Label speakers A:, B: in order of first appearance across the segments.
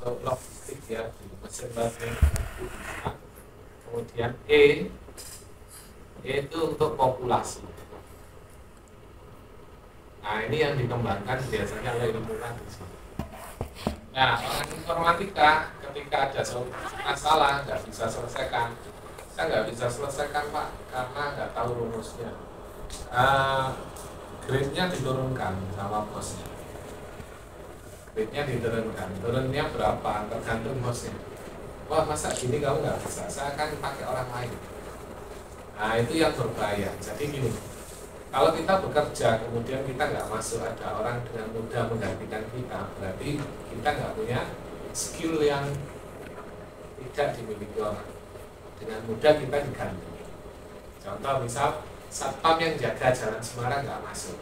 A: untuk logistik ya di mesin learning itu bisa. Kemudian E itu untuk populasi. Nah ini yang dikembangkan biasanya oleh ilmuwan di sini. Nah orang informatika ketika ada masalah nggak bisa selesaikan, saya nggak bisa selesaikan Pak karena nggak tahu rumusnya. Grade-nya diturunkan sama bosnya. Grade-nya diturunkan, turunnya berapa tergantung bosnya. Wah masa gini kamu nggak bisa, saya akan pakai orang lain. Nah itu yang berbahaya. Jadi gini, kalau kita bekerja kemudian kita nggak masuk, ada orang dengan mudah menggantikan kita, berarti kita nggak punya skill yang tidak dimiliki orang. Dengan mudah kita diganti. Contoh misal satpam yang jaga jalan Semarang nggak masuk,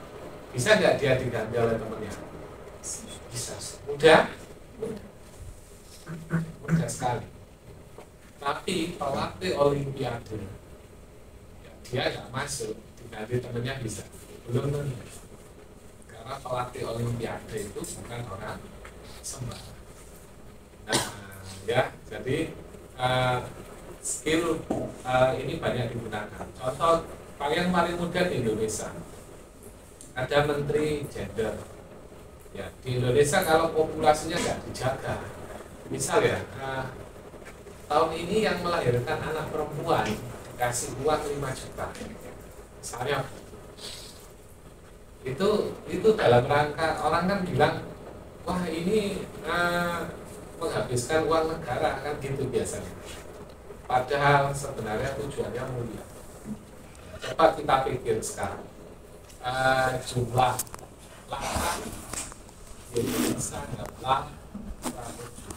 A: bisa nggak dia diganti oleh temannya? Bisa. Mudah? Mudah sekali. Tapi pelatih Olimpiade, ya, dia nggak masuk, diganti temannya bisa? Belum tentu. Karena pelatih Olimpiade itu bukan orang sembarang. Nah, ya, jadi skill ini banyak digunakan. Contoh paling mudah di Indonesia, ada menteri gender. Ya, di Indonesia kalau populasinya nggak dijaga, misal ya, tahun ini yang melahirkan anak perempuan dikasih uang 5 juta, misalnya, itu dalam rangka orang kan bilang, wah ini menghabiskan uang negara kan gitu biasanya. Padahal sebenarnya tujuannya mulia. Coba kita pikir sekarang, jumlah laki di Indonesia adalah 100 juta.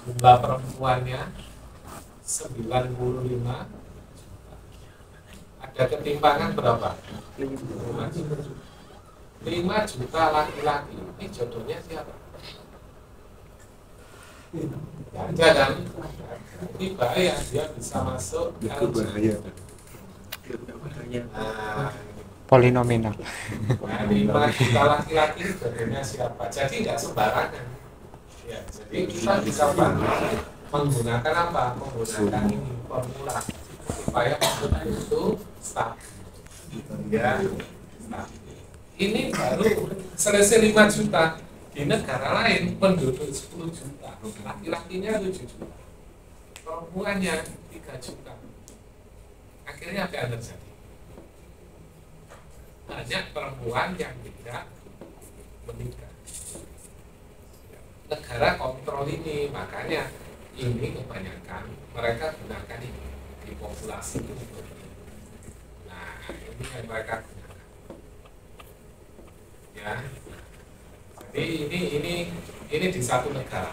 A: Jumlah perempuannya 95 juta. Ada ketimpangan berapa? 5 juta. 5 juta laki-laki. Ini jodohnya siapa? Ganja kan? Ini bahaya, dia bisa masuk.
B: Itu bahaya.
C: Polinominal.
A: Nah, 5 juta laki-laki jodohnya siapa? Jadi nggak sembarangan. Ya, jadi kita bisa bantu menggunakan apa? Menggunakan ini formula supaya maksudnya itu stabil. Ya, stabil. Ini baru selesai 5 juta. Di negara lain penduduk 10 juta, laki-lakinya 7 juta, perempuannya 3 juta. Akhirnya apa yang terjadi? Banyak perempuan yang tidak menikah. Negara kontrol ini, makanya ini kebanyakan mereka gunakan ini di populasi itu. Nah, ini yang mereka gunakan. Ya. Jadi ini di satu negara.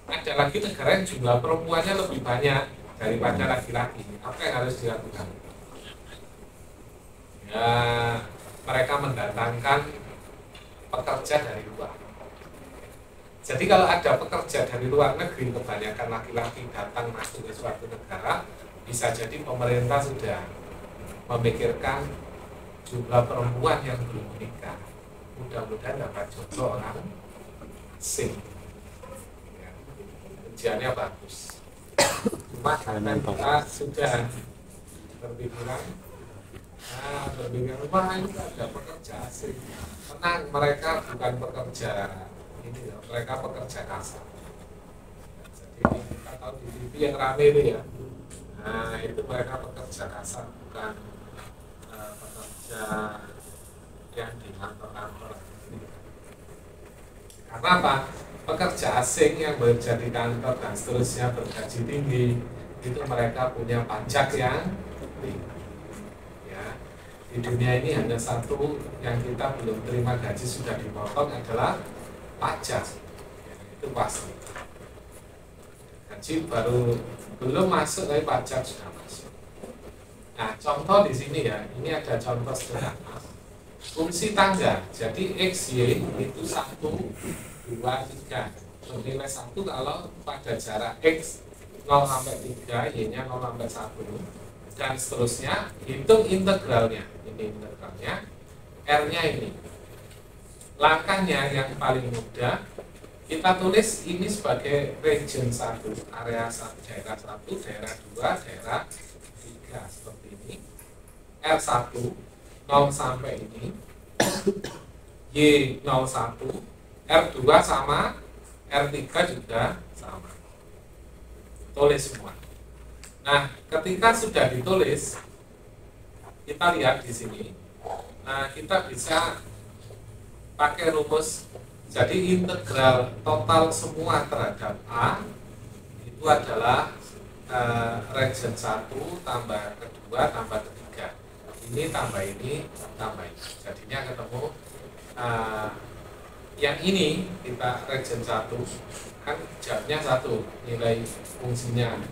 A: Ada lagi negara yang jumlah perempuannya lebih banyak daripada laki-laki. Apa yang harus dilakukan? Ya, mereka mendatangkan pekerja dari luar. Jadi kalau ada pekerja dari luar negeri, kebanyakan laki-laki datang masuk ke suatu negara, bisa jadi pemerintah sudah memikirkan jumlah perempuan yang belum menikah. Mudah-mudahan dapat jodoh orang asing. Ya, ujiannya bagus. Cuma karena kita sudah berpikiran, wah ini ada pekerja asing. Tenang, mereka bukan pekerja ini ya, mereka pekerja kasar. Jadi kita tahu di TV yang rame ini ya. Nah itu mereka pekerja kasar, bukan pekerja yang di kantor-kantor. Karena apa? Pekerja asing yang bekerja di kantor dan seterusnya bergaji tinggi, itu mereka punya pajak yang tinggi. Ya, di dunia ini hanya satu yang kita belum terima gaji sudah dipotong adalah pajak. Ya, itu pasti. Gaji baru belum masuk tapi pajak sudah masuk. Nah, contoh di sini ya, ini ada contoh sederhana. Fungsi tangga, jadi X, Y itu 1, 2, 3. Nilai 1 kalau pada jarak X 0 sampai 3, Y-nya 0 sampai 1 dan seterusnya, hitung integralnya. Ini integralnya, R-nya ini. Langkahnya yang paling mudah, Kita tulis ini sebagai region 1, area 1, daerah 1, daerah 2, daerah 3 seperti ini. R1 0 sampai ini, Y01, R2 sama, R3 juga sama. Tulis semua. Nah, ketika sudah ditulis, kita lihat di sini. Nah, kita bisa pakai rumus. Jadi integral total semua terhadap A itu adalah region 1 tambah kedua tambah ketiga. Ini tambah ini tambah ini. Jadinya ketemu yang ini kita region 1 kan jamnya 1, nilai fungsinya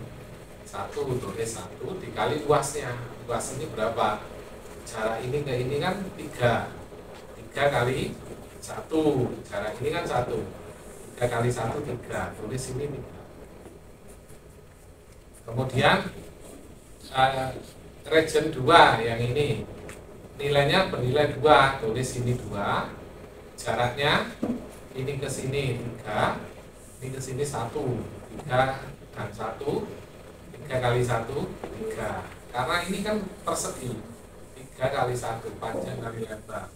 A: 1, tulis 1 dikali luasnya. Luas ini berapa? Jarak ini ke ini kan 3 kali 1, jarak ini kan 1, 3 kali 1 3, tulis ini 3. Kemudian region 2 yang ini nilainya bernilai 2, tulis ini 2, jaraknya ini ke sini 3, ini ke sini 1, 3 dan 1, 3 kali 1 3, karena ini kan persegi, 3 kali 1 panjang kali lebar.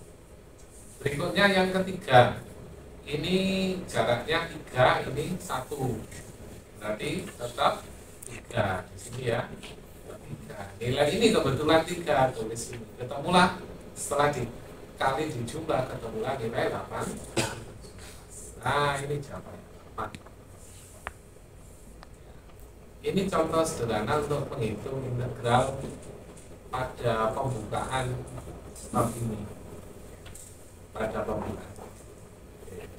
A: Berikutnya yang ketiga, ini jaraknya 3, ini 1, berarti tetap 3 di sini ya, 3. Nilai ini kebetulan 3, tulis ini. Ketemulah setelah dikali dijumlah ketemulah nilai 8. Nah, ini jawabannya 8. Ini contoh sederhana untuk menghitung integral pada pembukaan bab ini. Pada pembukaan.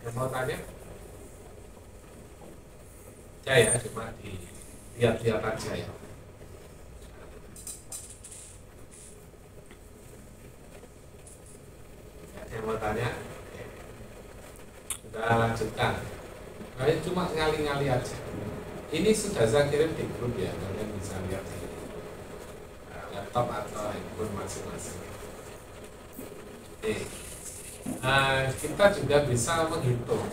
A: Yang mau tanya? Ya, cuma dilihat-lihat aja ya. Yang mau tanya? Kita lanjutkan. Kalian cuma ngali-ngali aja. Ini sudah saya kirim di grup ya, kalian bisa lihat di laptop atau handphone masing-masing. Kita juga bisa menghitung.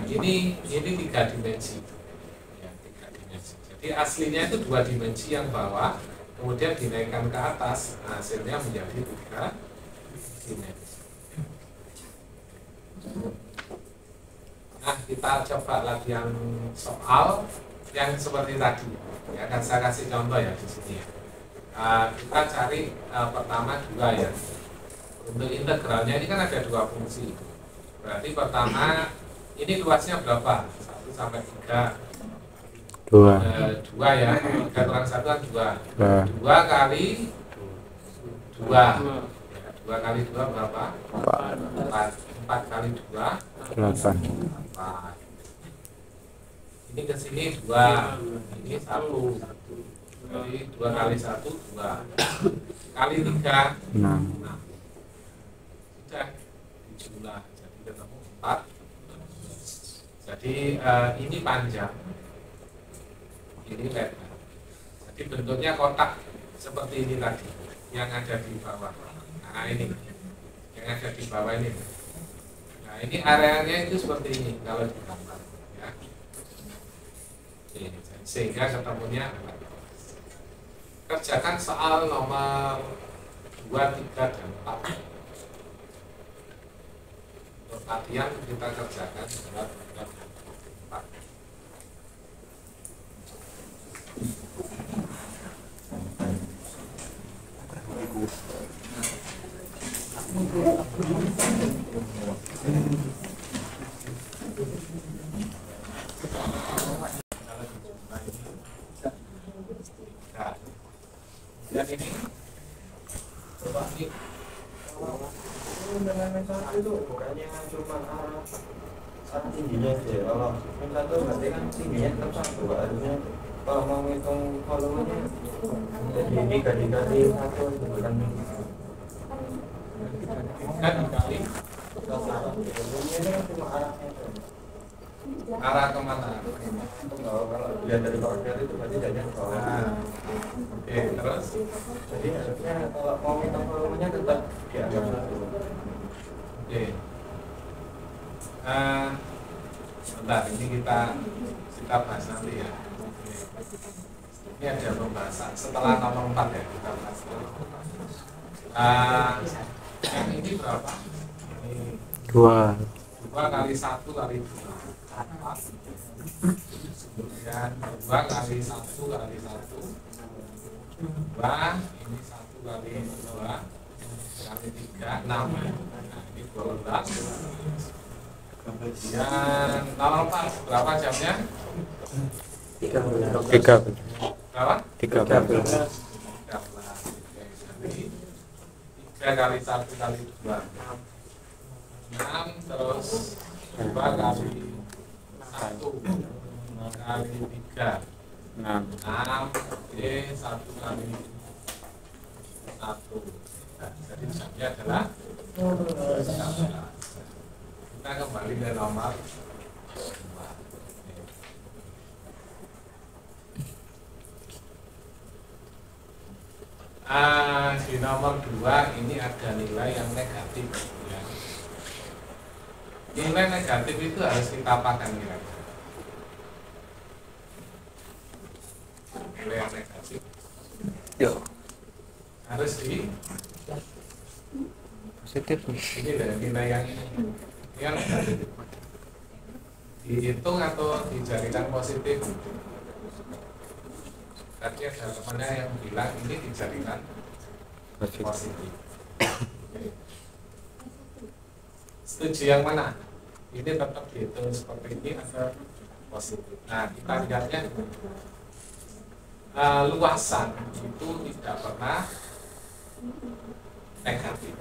A: Ini 3 dimensi. Ya, 3 dimensi. Jadi aslinya itu 2 dimensi yang bawah, kemudian dinaikkan ke atas, hasilnya menjadi 3 dimensi. Nah, kita coba latihan soal yang seperti tadi. Ya, akan saya kasih contoh ya di sini ya. Kita cari pertama 2 ya. Untuk integralnya ini kan ada 2 fungsi. Berarti pertama ini luasnya berapa? 1 sampai 3.
C: 2.
A: 2 ya. 3 kurang 1 kan 2. 2 kali 2. 2 kali 2 berapa? 4. 4 kali 2
C: 8.
A: 4. Ini ke sini 2. Ini 1. Jadi 2 kali 1 2. Kali 3 6. Sudah dijumlah jadi ketemu 4. Jadi ini panjang, ini lebar. Jadi bentuknya kotak seperti ini tadi yang ada di bawah. Nah, ini yang ada di bawah ini. Nah, ini areanya itu seperti ini kalau digambar ya. Sehingga ketemunya 4. Kerjakan soal nomor 2, 3, dan 4. Untuk latihan kita kerjakan 2, 3, dan 4. Dan ini coba ini
B: dengan mental itu bukannya cuma arah tingginya aja. Kalau mental itu berarti kan tingginya tetap satu, harusnya kalau mau ngitung volumenya jadi 3 dikali 1 itu bukan
A: kan kali
B: ini kan cuma arahnya itu.
A: arah kemana?
B: Kalau dilihat dari koordinat itu berarti jadinya ke bawah.
A: Oke, terus
B: Jadi harusnya kalau mau ngitung volumenya tetap dianggap 1.
A: oke. Bentar, ini kita bahas nanti ya. Ini ada pembahasan setelah nomor 4 ya, kita bahas. Yang ini berapa? Ini
C: 2.
A: 2 kali 1 kali 2 kemudian 2 kali 1 kali 1 2, ini 1 kali 2 kali 3, 6. Nah ini 12. Kemudian nomor 4 berapa jamnya?
C: 3.
A: Berapa?
C: 13.
A: 3 kali 1 kali 2 6, terus 2 kali 1 kali 3
C: 6.
A: 6, oke, 1 kali 1. Nah, jadi jamnya adalah 13. Kita kembali ke nomor 2. Di nomor 2 ini ada nilai yang negatif ya. Nilai negatif itu harus kita apakan kira-kira? Nilai yang negatif harus di
C: Positif.
A: ini dari nilai yang ini yang negatif dihitung atau dijadikan positif. Tadi ada temannya yang bilang ini dijadikan positif. Setuju yang mana? Ini tetap dihitung seperti ini atau positif. Nah kita lihatnya luasan itu tidak pernah negatif.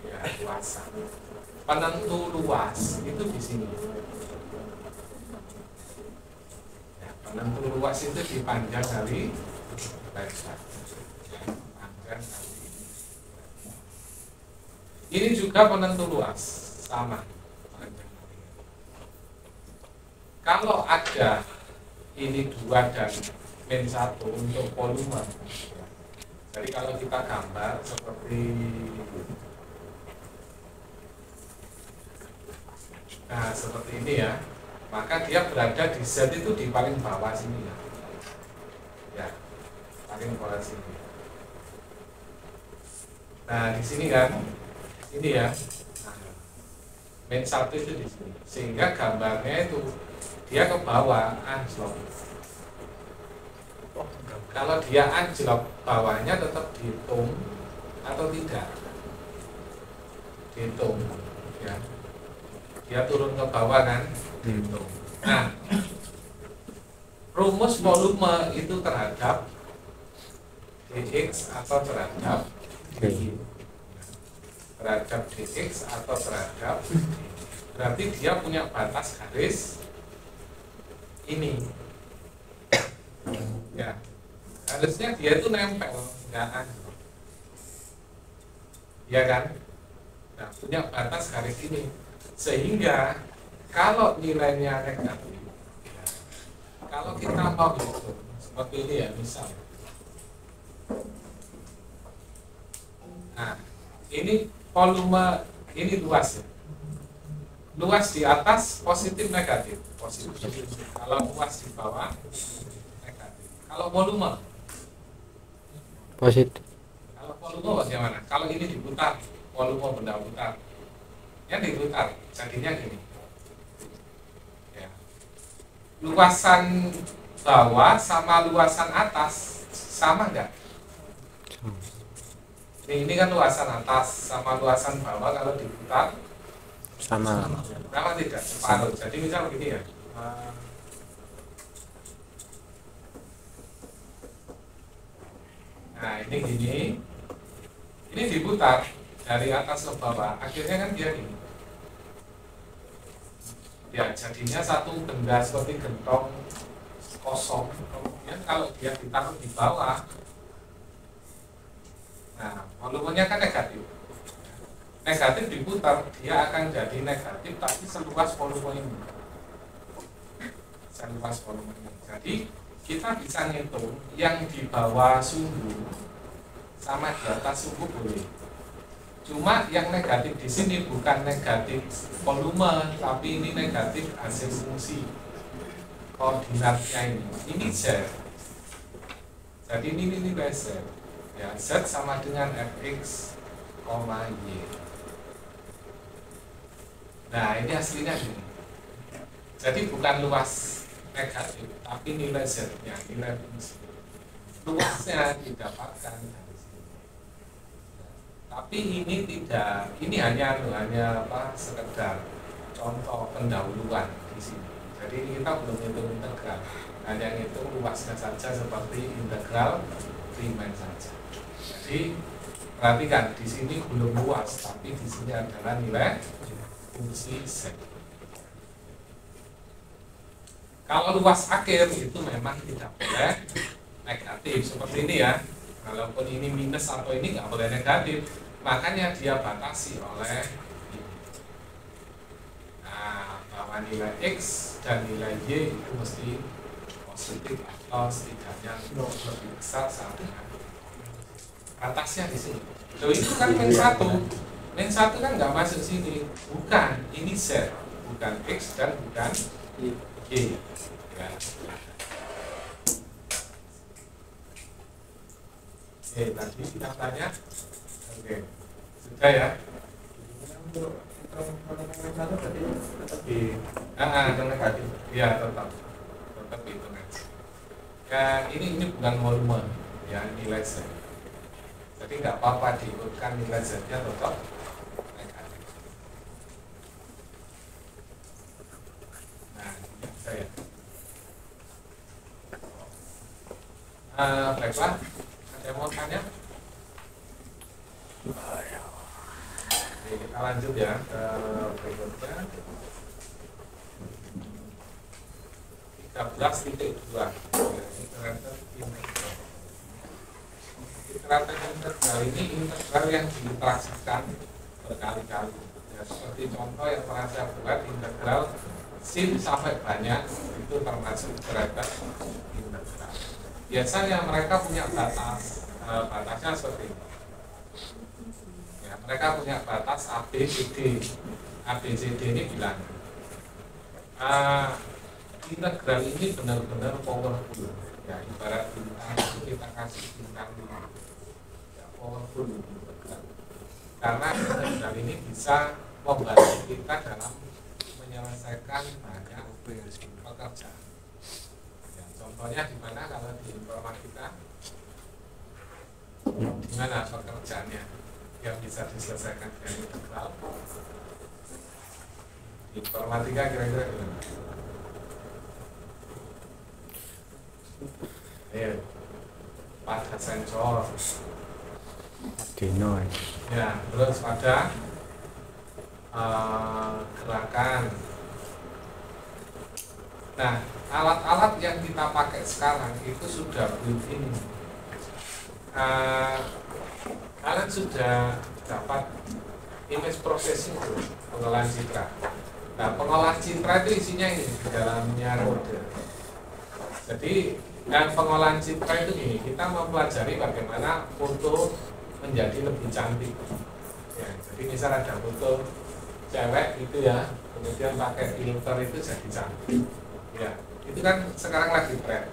A: Ya, luasan. Penentu luas itu di sini. Ya, penentu luas itu dipanjang kali lebar. Panjang kali. Ini juga penentu luas, sama. Panjang kali. Kalau ada ini 2 dan min 1 untuk volume. Jadi kalau kita gambar seperti seperti ini ya, maka dia berada di Z itu di paling bawah sini ya. Ya, paling bawah sini. Nah, di sini kan, ini ya. Nah, min 1 itu di sini. Sehingga gambarnya itu dia ke bawah anjlok. Kalau dia anjlok, bawahnya tetap dihitung atau tidak? Dihitung, ya. Dia turun ke bawah kan? Dihitung. Nah, rumus volume itu terhadap dx atau terhadap dy. Terhadap dx atau terhadap dy. Berarti dia punya batas garis ini. Ya, harusnya dia itu nempel, nggak anjlok. Ya kan? Nah, punya batas garis ini. Sehingga kalau nilainya negatif, ya, kalau kita mau hitung seperti ini ya, misal. Nah, ini volume, ini luas ya. Luas di atas positif negatif, positif. Kalau luas di bawah negatif. Kalau volume,
C: Positif.
A: kalau volume bagaimana? Kalau ini diputar, volume benda putar, ya diputar, jadinya gini. Ya. Luasan bawah sama luasan atas sama enggak? Ini kan luasan atas sama luasan bawah kalau diputar
C: Sama.
A: sama tidak? Separuh. Jadi misal begini ya. Nah ini gini, ini diputar dari atas ke bawah, akhirnya kan dia gini. Ya jadinya satu benda seperti gentong kosong. Kemudian kalau dia ditaruh di bawah, nah volumenya kan negatif. Negatif diputar, dia akan jadi negatif tapi seluas volume ini. Seluas volume ini. Jadi kita bisa ngitung yang di bawah sumbu sama di atas sumbu boleh. Cuma yang negatif di sini bukan negatif volume, tapi ini negatif hasil fungsi koordinatnya ini Z. Jadi ini nilai Z. Ya, Z sama dengan fx, y. Nah, ini hasilnya gini. Jadi bukan luas negatif, tapi nilai Z-nya, nilai fungsi. Luasnya didapatkan dari sini. Tapi ini tidak, ini hanya apa? Sekedar contoh pendahuluan di sini. Jadi kita belum hitung integral, hanya hitung luasnya saja seperti integral Riemann saja. Jadi perhatikan di sini belum luas, tapi di sini adalah nilai fungsi Z. Kalau luas akhir itu memang tidak boleh negatif seperti ini ya. Walaupun ini minus atau ini nggak boleh negatif, makanya dia batasi oleh ini. Nah, bahwa nilai X dan nilai Y itu mesti positif atau setidaknya lebih besar sama dengan batasnya di sini. So, itu kan min 1. Min 1 kan nggak masuk sini. Bukan, ini Z, bukan X dan bukan Y. Ya. Oke, tadi kita tanya. Oke, sudah ya.
B: Untuk satu berarti tetap di
A: Negatif. Ya, tetap hitungan. Ya, ini bukan volume, ya nilai Z. Jadi nggak apa-apa diikutkan nilai Z-nya tetap negatif. Nah, ini saya. Baiklah, ada yang mau tanya? Oke, kita lanjut ya ke berikutnya. 13.2. Iteratif integral ini integral yang diinteraksikan berkali-kali. Ya, seperti contoh yang pernah saya buat, integral sin sampai banyak itu termasuk iteratif integral. Biasanya mereka punya batas, batasnya seperti ini. Ya, mereka punya batas ABCD. ABCD ini bilang integral ini benar-benar powerful. Ya, ibarat bintang itu kita kasih bintang 5. Ya, powerful. Karena integral ini bisa membantu kita dalam menyelesaikan banyak pekerjaan. Contohnya di mana kalau di informatika? Gimana pekerjaannya yang bisa diselesaikan dengan integral? Di informatika kira-kira gimana? Ayo, pada sensor.
C: Dino.
A: Ya, terus pada gerakan. Nah, alat-alat yang kita pakai sekarang itu sudah built-in. Kalian sudah dapat image processing itu, pengolahan citra. Nah, pengolahan citra itu isinya ini di dalamnya Rode. Jadi, pengolahan citra itu gini, kita mempelajari bagaimana foto menjadi lebih cantik. Ya, jadi misal ada foto cewek itu ya, kemudian pakai filter itu jadi cantik. Ya, itu kan sekarang lagi tren.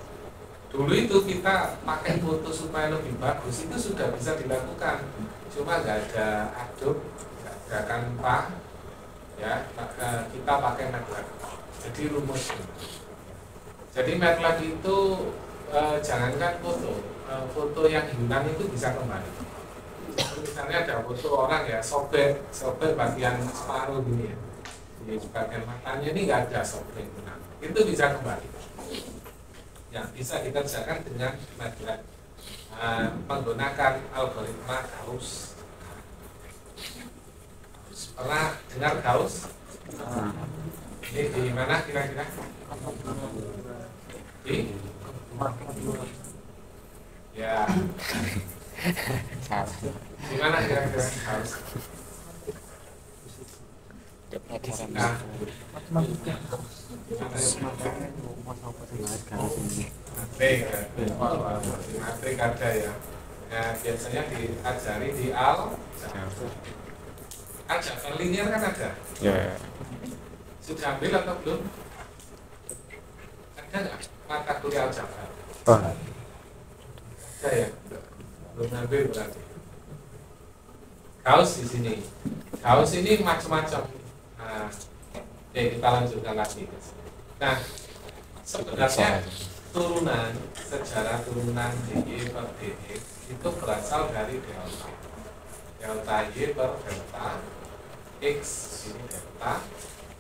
A: Dulu itu kita pakai foto supaya lebih bagus itu sudah bisa dilakukan, cuma nggak ada Adobe, nggak ada Canva, ya kita pakai MATLAB. Jadi rumusnya. Jadi MATLAB itu jangankan foto yang hilang itu bisa kembali. Misalnya ada foto orang ya sobek bagian separuh gini ya, di bagian matanya ini nggak ada sobek. Itu bisa kembali. Yang bisa dikerjakan dengan MATLAB menggunakan algoritma Gauss. Pernah dengar Gauss? Ini di mana kira-kira? Di? Ya. Di mana kira-kira Gauss? Fisika. Matematik ada ya. Nah, biasanya diajari di aljabar. aljabar linear kan ada.
C: Ya.
A: Sudah ambil atau belum? Ada nggak mata kuliah aljabar?
C: Oh,
A: Ada ya? Belum ambil berarti. Gauss di sini. Gauss ini macam-macam. Nah, oke, kita lanjutkan lagi. Nah, sebenarnya sejarah turunan dy per dx itu berasal dari delta. Delta y per delta x, ini delta.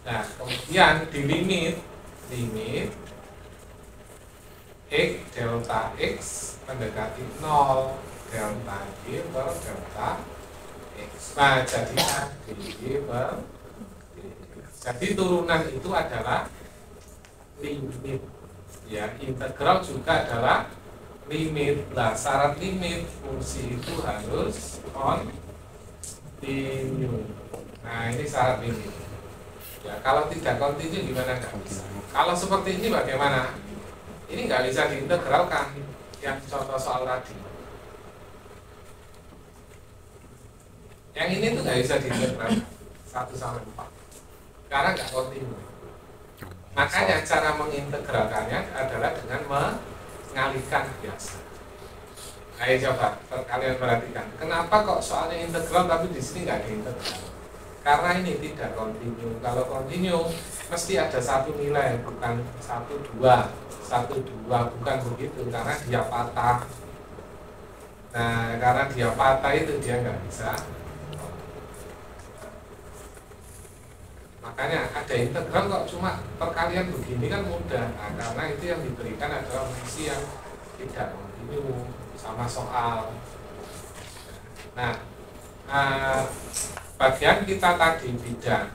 A: Nah, kemudian di limit x delta x mendekati 0, delta y per delta x. Nah, jadinya dy per dx. Jadi turunan itu adalah limit. Ya, integral juga adalah limit. Nah, syarat limit fungsi itu harus kontinu. Nah, ini syarat limit. Ya, kalau tidak kontinu gimana? Nggak bisa. Kalau seperti ini bagaimana? Ini nggak bisa diintegralkan. Yang contoh soal tadi. Yang ini tuh nggak bisa diintegralkan 1/4 karena nggak kontinu. Makanya cara mengintegralkannya adalah dengan mengalihkan biasa. Ayo coba kalian perhatikan. Kenapa kok soalnya integral tapi di sini nggak diintegral? Karena ini tidak kontinu. Kalau kontinu mesti ada satu nilai, bukan 1, 2, bukan begitu. Karena dia patah. Nah, karena dia patah itu dia nggak bisa. Makanya ada integral kok cuma perkalian begini kan mudah. Nah, karena itu yang diberikan adalah fungsi yang tidak kontinu sama soal. Nah, bagian kita tadi bidang.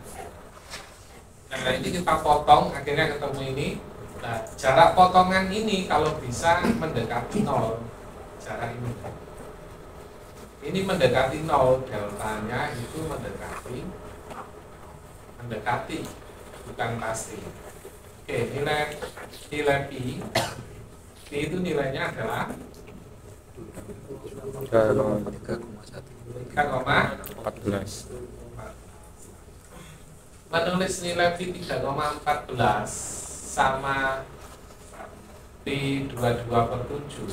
A: Nah, ini kita potong akhirnya ketemu ini. Nah, jarak potongan ini kalau bisa mendekati 0. Jarak ini. Ini mendekati 0, deltanya itu mendekati, bukan pasti. Oke, nilai pi itu nilainya adalah 3,14. Menulis nilai pi 3,14 sama pi 22/7.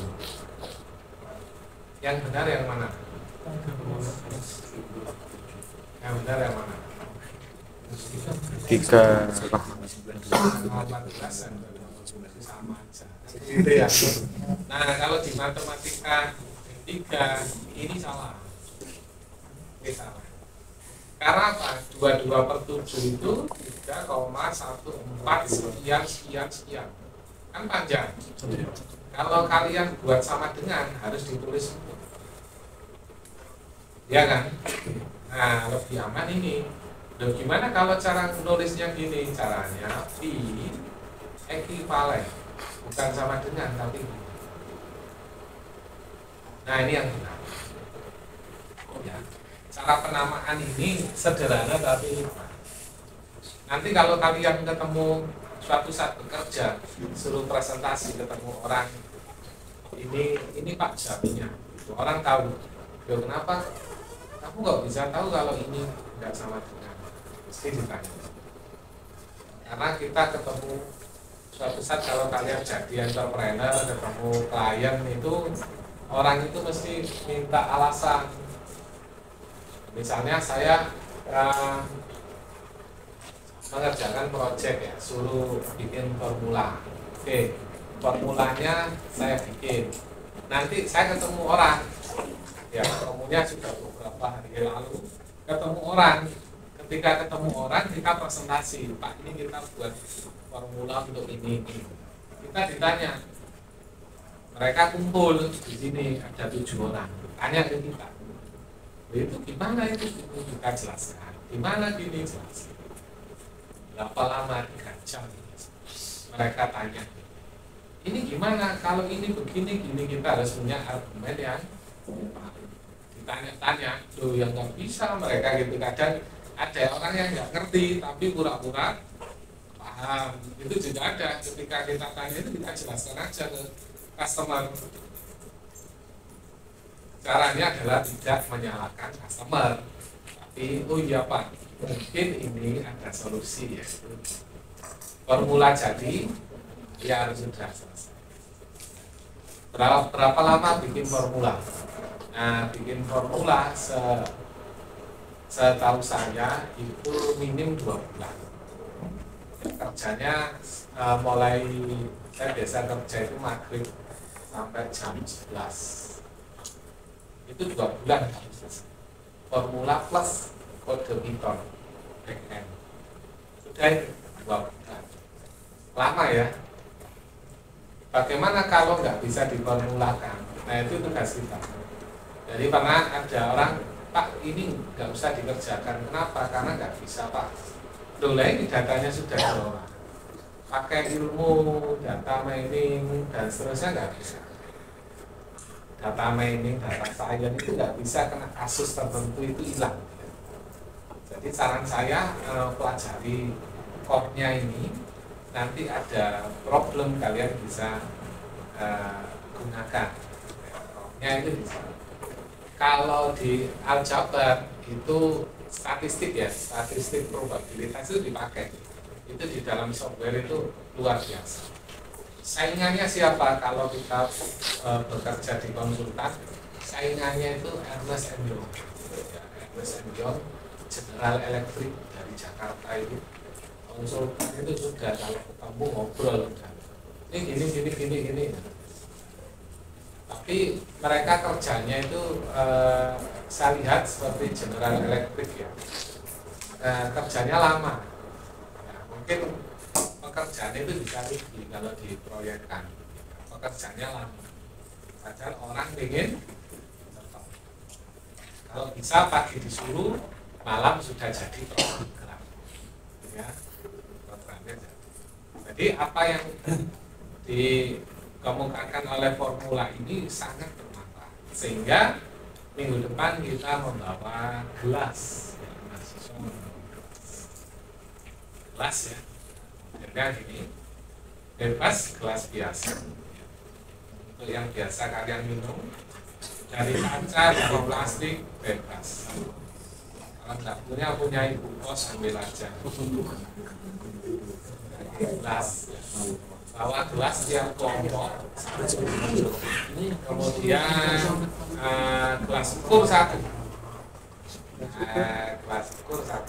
A: Yang benar yang mana? Yang benar yang mana?
C: 3.
A: Sama aja. Gitu ya. Nah, kalau di matematika 3 ini salah. Ini salah. Karena apa? 22/7 itu 3,14 sekian. Kan panjang. Kalau kalian buat sama dengan harus ditulis. Ya kan? Nah, lebih aman ini. Loh, gimana kalau cara menulisnya gini? Caranya pi ekuivalen, bukan sama dengan tapi gini. Nah, ini yang benar. Ya. Cara penamaan ini sederhana tapi nanti kalau kalian ketemu suatu saat bekerja, suruh presentasi ketemu orang, ini Pak Jabinya, orang tahu. Loh, kenapa kamu nggak bisa tahu kalau ini nggak sama dengan? Mesti ditanya. Karena kita ketemu suatu saat kalau kalian jadi entrepreneur, ketemu klien itu orang itu mesti minta alasan. Misalnya saya mengerjakan proyek ya, suruh bikin formula. Oke, formulanya saya bikin. Nanti saya ketemu orang, ya ketemunya sudah beberapa hari lalu. Ketemu orang, ketika ketemu orang kita presentasi, Pak ini kita buat formula untuk ini. Kita ditanya, mereka kumpul di sini ada 7 orang, tanya ke kita, itu gimana itu kita jelaskan, gimana gini jelaskan. Berapa lama? 3 jam. Mereka tanya, ini gimana kalau ini begini gini, kita harus punya argumen yang ditanya-tanya. Loh, yang nggak bisa mereka gitu. Kadang ada orang yang nggak ngerti tapi pura-pura paham. Itu juga ada. Ketika kita tanya itu kita jelaskan aja ke customer. Caranya adalah tidak menyalahkan customer, Tapi oh iya Pak, mungkin ini ada solusi, yaitu formula jadi ya sudah selesai. Berapa lama bikin formula? Nah, bikin formula setahu saya itu minim 2 bulan. Kerjanya mulai saya biasa kerja itu maghrib sampai jam 11. Itu 2 bulan harus selesai. Formula plus kode Python backend. Sudah itu 2 bulan. Lama ya. Bagaimana kalau nggak bisa diformulakan? Nah itu tugas kita. Jadi pernah ada orang, Pak ini nggak usah dikerjakan. Kenapa? Karena nggak bisa Pak. Loh lah ini datanya sudah diolah. Pakai ilmu data mining dan seterusnya nggak bisa. Data mining, data science itu nggak bisa kena kasus tertentu itu hilang. Jadi saran saya pelajari core-nya ini, nanti ada problem kalian bisa gunakan. Core-nya itu bisa. Kalau di aljabar itu statistik ya, statistik probabilitas itu dipakai. Itu di dalam software itu luar biasa. Saingannya siapa kalau kita bekerja di konsultan? Saingannya itu Ernst & Young. Ya, Ernst & Young, General Electric dari Jakarta itu. Konsultan itu sudah kalau ketemu ngobrol udah. Ini gini. Tapi mereka kerjanya itu saya lihat seperti General Electric ya. Kerjanya lama. Ya, mungkin pekerjaan itu bisa tinggi kalau diproyekkan. Pekerjaannya lama. Padahal orang ingin cepat. Kalau bisa pagi disuruh, malam sudah jadi program. Ya, programnya jadi. Jadi apa yang dikemukakan oleh formula ini sangat bermanfaat. Sehingga minggu depan kita membawa gelas. Ya, mahasiswa membawa gelas ya. Akhirnya gini, bebas gelas biasa. Untuk yang biasa kalian minum, dari kaca, dari plastik, bebas. Kalau nggak punya ibu kos, ambil aja. Gelas, bawa gelas tiap kelompok. Kemudian gelas ukur 1. Gelas ukur 1.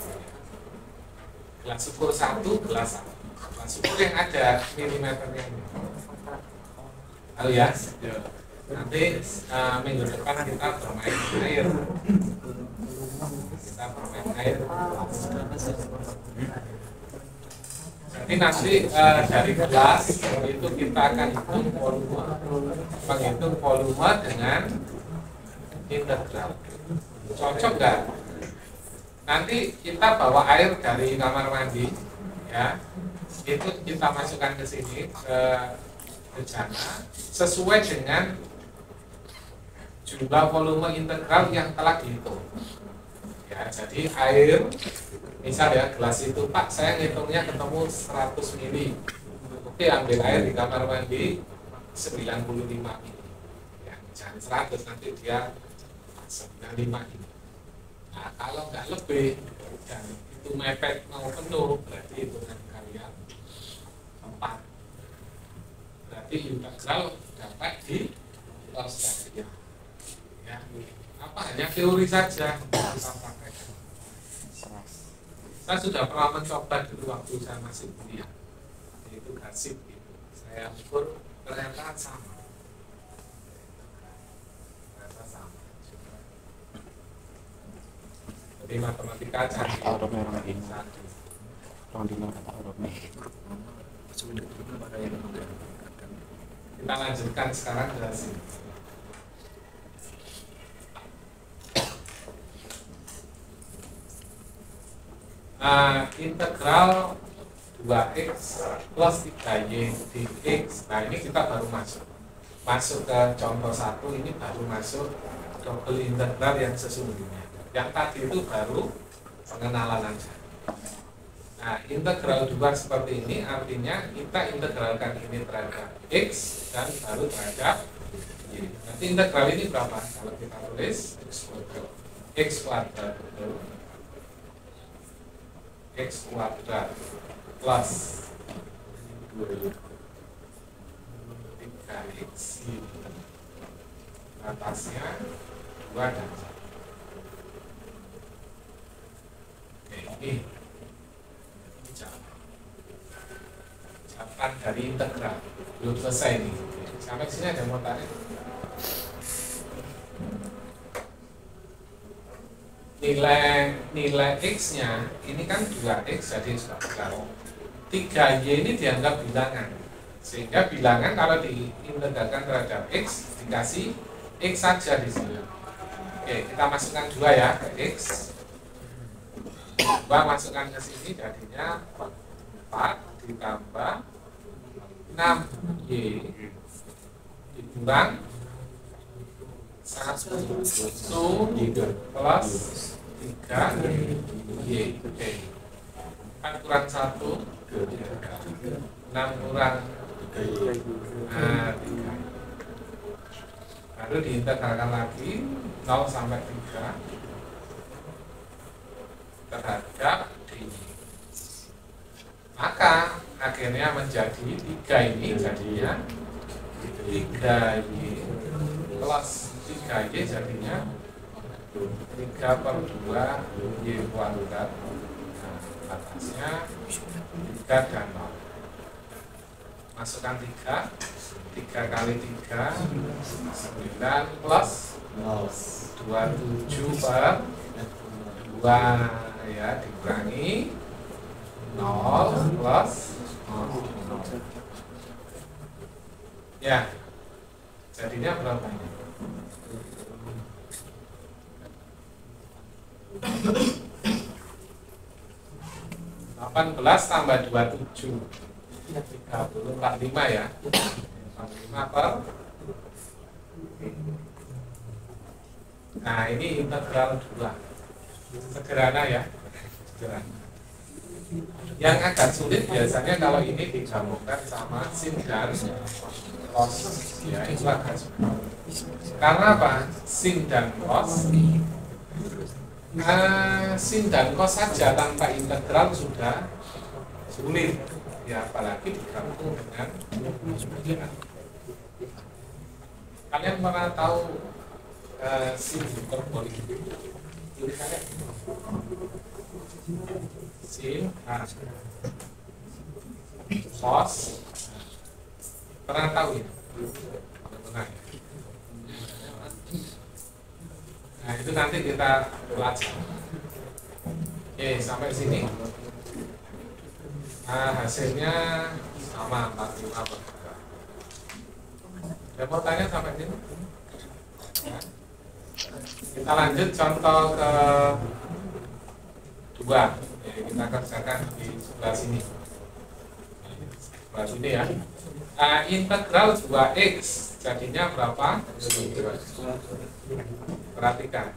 A: Gelas ukur 1, gelas 1. Gelas ukur yang ada milimeternya ini. Tahu ya? Nanti minggu depan kita bermain air. Kita bermain air. Jadi nanti dari gelas itu kita akan hitung volume. Menghitung volume dengan integral. Cocok nggak? Nanti kita bawa air dari kamar mandi, ya, itu kita masukkan ke sini ke bejana sesuai dengan jumlah volume integral yang telah dihitung. Ya, jadi air, misal ya gelas itu, Pak, saya ngitungnya ketemu 100 mili. Oke, ambil air di kamar mandi 95 mili. Ya, jangan 100, nanti dia 95 mili. Nah, kalau nggak lebih dan itu mepet mau penuh, berarti hitungan kalian 4. Berarti integral dapat di loskan. Ya, apa hanya teori saja kita praktekkan. Saya sudah pernah mencoba dulu waktu saya masih kuliah, yaitu gasip gitu. Saya ukur ternyata sama. Jadi matematika jadi
C: orang ini orang di mana orang
A: kita lanjutkan sekarang ke sini. Integral 2x plus 3y dx. Nah ini kita baru masuk ke contoh 1. Ini baru masuk double integral yang sesungguhnya. Yang tadi itu baru pengenalan aja. Nah, integral 2 seperti ini artinya kita integralkan ini terhadap x dan baru terhadap y. Nanti integral ini berapa? Kalau kita tulis x kuadrat itu X kuadrat plus 3X atasnya 2 dan 1. Oke, ini jawaban dari integral. Belum selesai nih. Sampai sini ada mau tanya? Nilai X-nya ini kan 2X jadi integral. 3Y ini dianggap bilangan. Sehingga bilangan kalau diintegralkan terhadap X dikasih X saja di sini. Oke, kita masukkan 2 ya ke X. 2 masukkan ke sini jadinya 4 ditambah 6Y dikurang 1 plus 3Y. Oke. 4 kurang 1 6 kurang 3. Lalu diintegralkan lagi 0 sampai 3 terhadap D. Maka akhirnya menjadi 3 ini jadinya 3Y plus 3Y jadinya 3 per 2 Y kuadrat. Nah, atasnya 3 dan 0. Masukkan 3 kali 3 9 plus 27 per 2 ya, dikurangi 0 plus 0. Ya, jadinya berapa ini? 18 tambah 27 30, 45 ya. 45 per. Nah, ini integral 2. Sederhana ya. Sederhana. Yang agak sulit biasanya kalau ini digabungkan sama sin dan cos. Ya, itu agak sulit. Karena apa? Sin dan cos. Sin dan cos saja tanpa integral sudah sulit. Ya, apalagi digabung dengan ya. Kalian pernah tahu sin hiperbolik? Tulisannya sin cos. Pernah tahu ya? Pernah ya? Nah, itu nanti kita pelajari. Oke, sampai sini. Nah, hasilnya sama 45 per 3. Ada mau tanya sampai sini? Ya. Kita lanjut contoh ke 2. Ya, kita kerjakan di sebelah sini. Sebelah sini ya. Nah, integral 2x jadinya berapa? Perhatikan.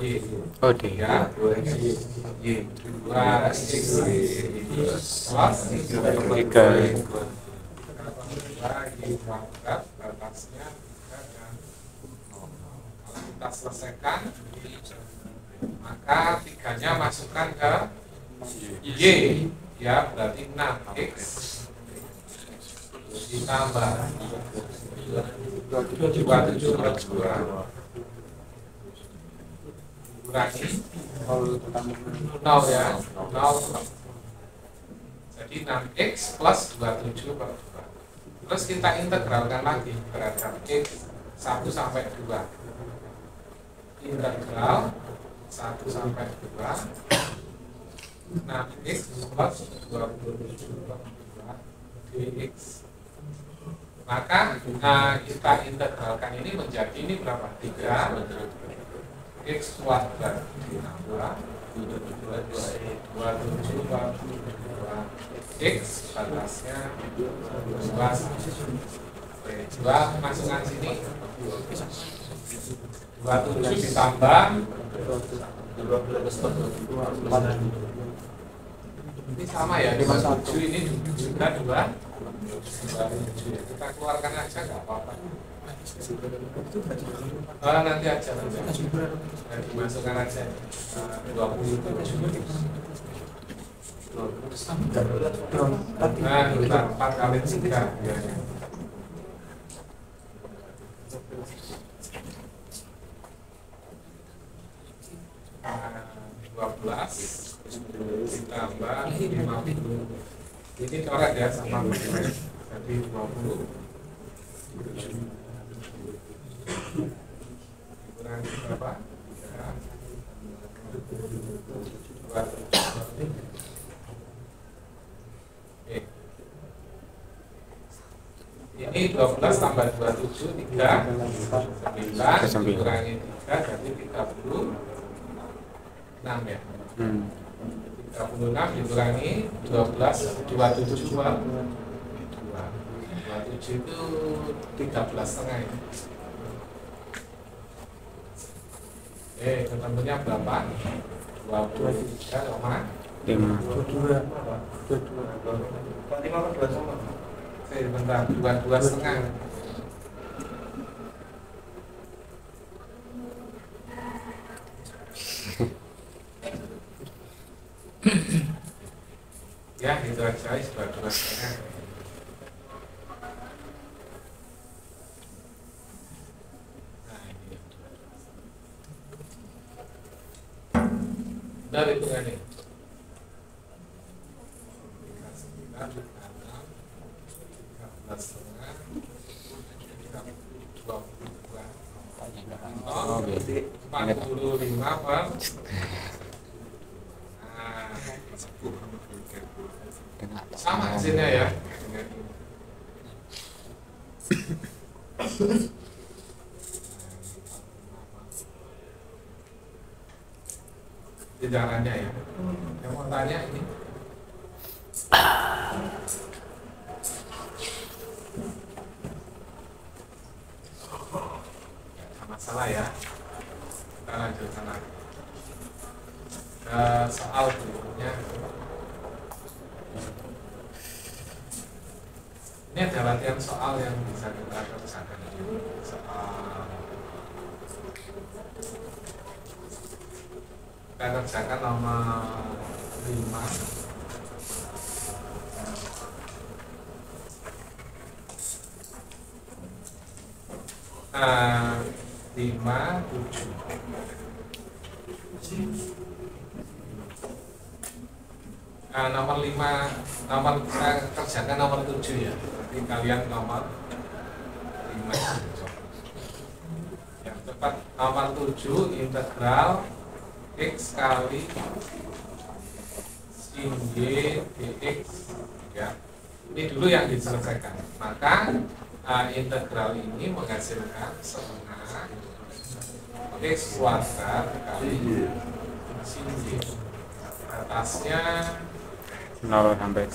A: Y.
C: Oh, D.
A: Ya, 2x 2x plus
C: 3.
A: 2Y kuadrat batasnya 3 dan 0. Kalau kita selesaikan, maka 3-nya masukkan ke Y, ya berarti 6x ditambah 27 per 2 kurangi 0 ya, 0. Jadi 6x plus 27 per 2. Terus kita integralkan lagi terhadap x 1 sampai 2. Integral 1 sampai 2 6x plus 27 per 2 dx. Maka kita integralkan ini menjadi ini berapa? 3 x kuadrat ditambah 27 per 2 x batasnya 2. Oke, 2 masukkan sini 27 ditambah 12 ini sama ya, 27 ini juga 27 ya. Kita keluarkan aja nggak apa-apa. Nanti aja dimasukkan aja 27. Nah, 4 kali 3 ya. Nah, 12 ditambah 50. Ini coret ya sama begini. Jadi 20 dikurangi berapa? Ya. 2. Ini 12 tambah 27 3 9 dikurangi 3 jadi 36 ya. 36 dikurangi 12 27 2 27 itu 13 setengah ya. Ketemunya berapa? 23,5.
B: 22 sama.
A: Bentar, 22 setengah. Ya, itu aja, 22 setengah. Nah, ini. Benar hitungannya. 45 per. Nah, sama hasilnya ya. Di jalannya ya. Yang mau tanya ini. Masalah ya, kita lanjutkan lagi soal berikutnya. Ini ada latihan soal yang bisa kita kerjakan. Soal kita kerjakan nomor 5. Nah, 5, 7. Nah, nomor 5, saya kerjakan nomor 7 ya. Nanti kalian nomor 5. Yang tepat nomor 7 integral x kali sin y dx ya. Ini dulu yang diselesaikan. Maka integral ini menghasilkan setengah x kuadrat kali sin y. Atasnya
C: 0 sampai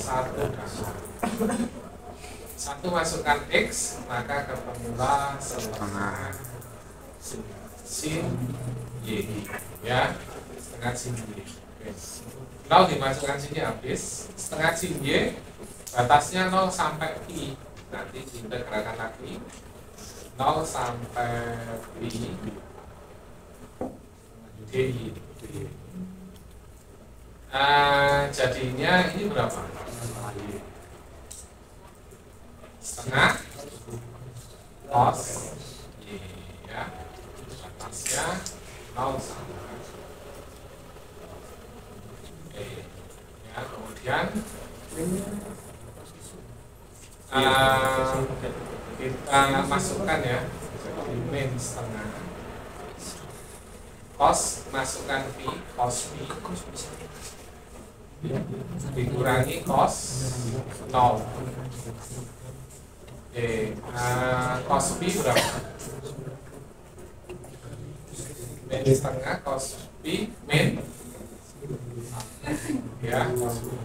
A: 1 masukkan x, maka ketemulah setengah sin y ya, setengah sin y. Oke. 0 dimasukkan sinnya habis, setengah sin y batasnya 0 sampai pi. Nanti integralkan lagi 0 sampai pi di. Jadinya ini berapa? Setengah cos y ya, batasnya 0 sampai. Oke ya, kemudian kita masukkan ya, jadi min setengah cos, masukkan pi, cos pi dikurangi cos 0. Oke, cos pi berapa? Min setengah cos pi min ya, cos pi.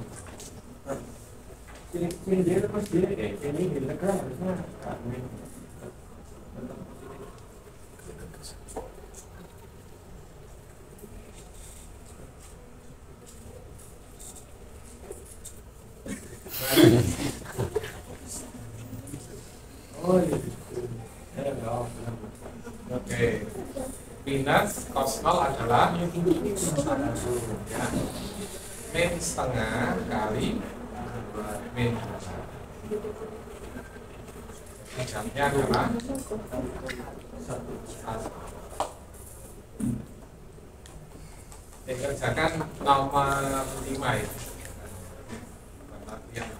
B: Ini dia lepas dia ini integral harusnya min. Oh iya.
A: Oke, minus cos 0 adalah ya. min setengah kali min 2. Jamnya adalah 1. Dikerjakan nomor 5 ya. Latihan.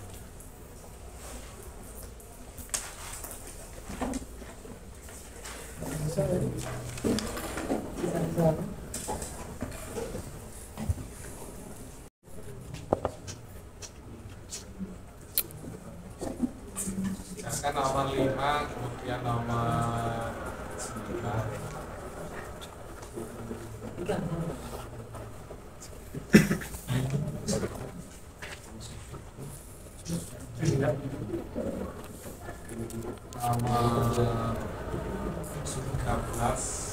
A: Kerjakan nomor 5, kemudian nomor 9. Nomor 13.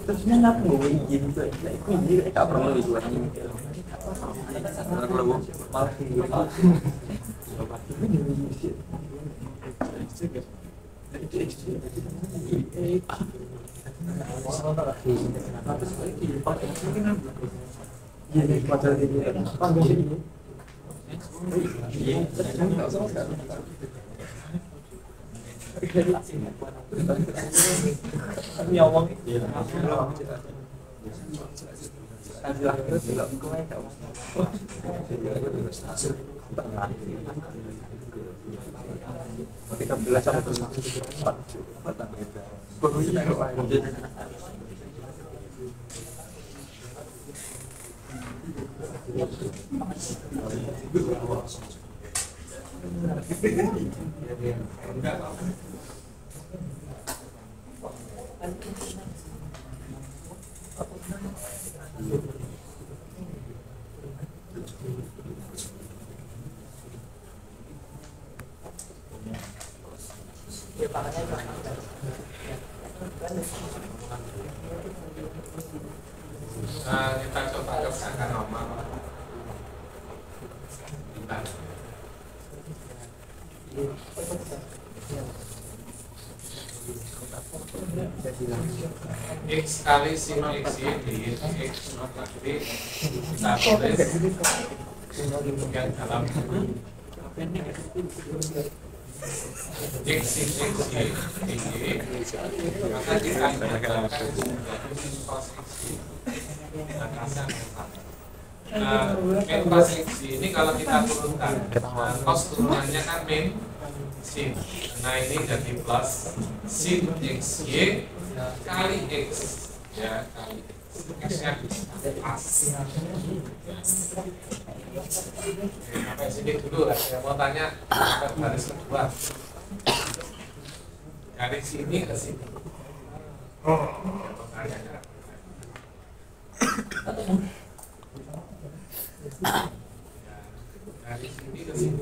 C: Terusnya nak gue izin tuh, aku izin tak perlu itu lagi. Kalau malah kita belajar
A: kita coba kerjakan nomor 5. X kali sin X ini X nanti kita tulis yang dalam X sin X ini maka kita gunakan cos X min cos X ini kalau kita turunkan cos turunannya kan min sin, nah ini jadi plus sin XY kali X ya, kali X nya pas. Sampai sini dulu lah, saya mau tanya baris kedua dari sini ke sini. Dari sini ke sini.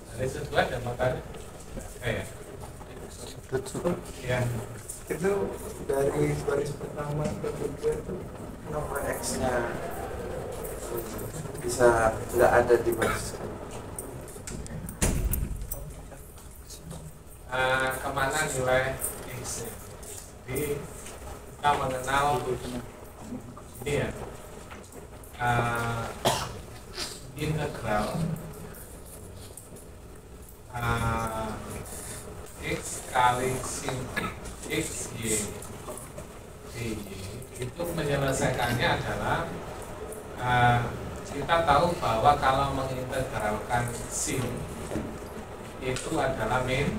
A: Dari sesuai dan makanya ya
B: Itu dari baris pertama ke kedua itu nomor X-nya bisa nggak ada di baris
A: kemana nilai X -nya? Jadi kita mengenal ini ya, integral x kali sin x y dy itu menyelesaikannya adalah kita tahu bahwa kalau mengintegralkan sin itu adalah min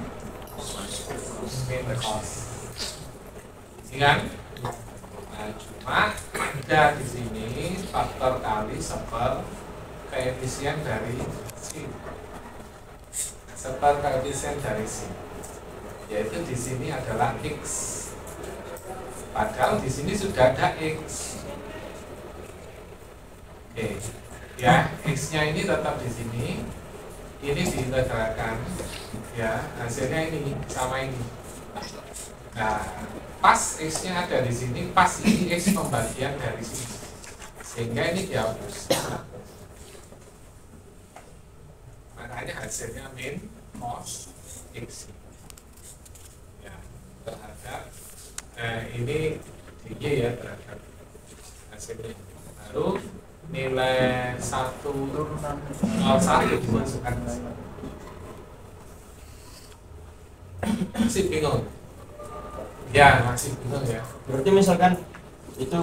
A: cos, kan? Nah, cuma ada di sini faktor kali seper koefisien dari sin, seper koefisien dari sin, yaitu di sini adalah x. Padahal di sini sudah ada x. Oke, ya x-nya ini tetap di sini. Ini diintegralkan, ya hasilnya ini sama ini. Nah, pas x-nya ada di sini, pas ini x pembagian dari sini, sehingga ini dihapus. Makanya hasilnya min cos x. Ya, terhadap ini y ya terhadap hasilnya. Baru nilai 101 dimasukkan ke sini. Masih bingung? Ya, masih bingung ya.
B: Berarti misalkan itu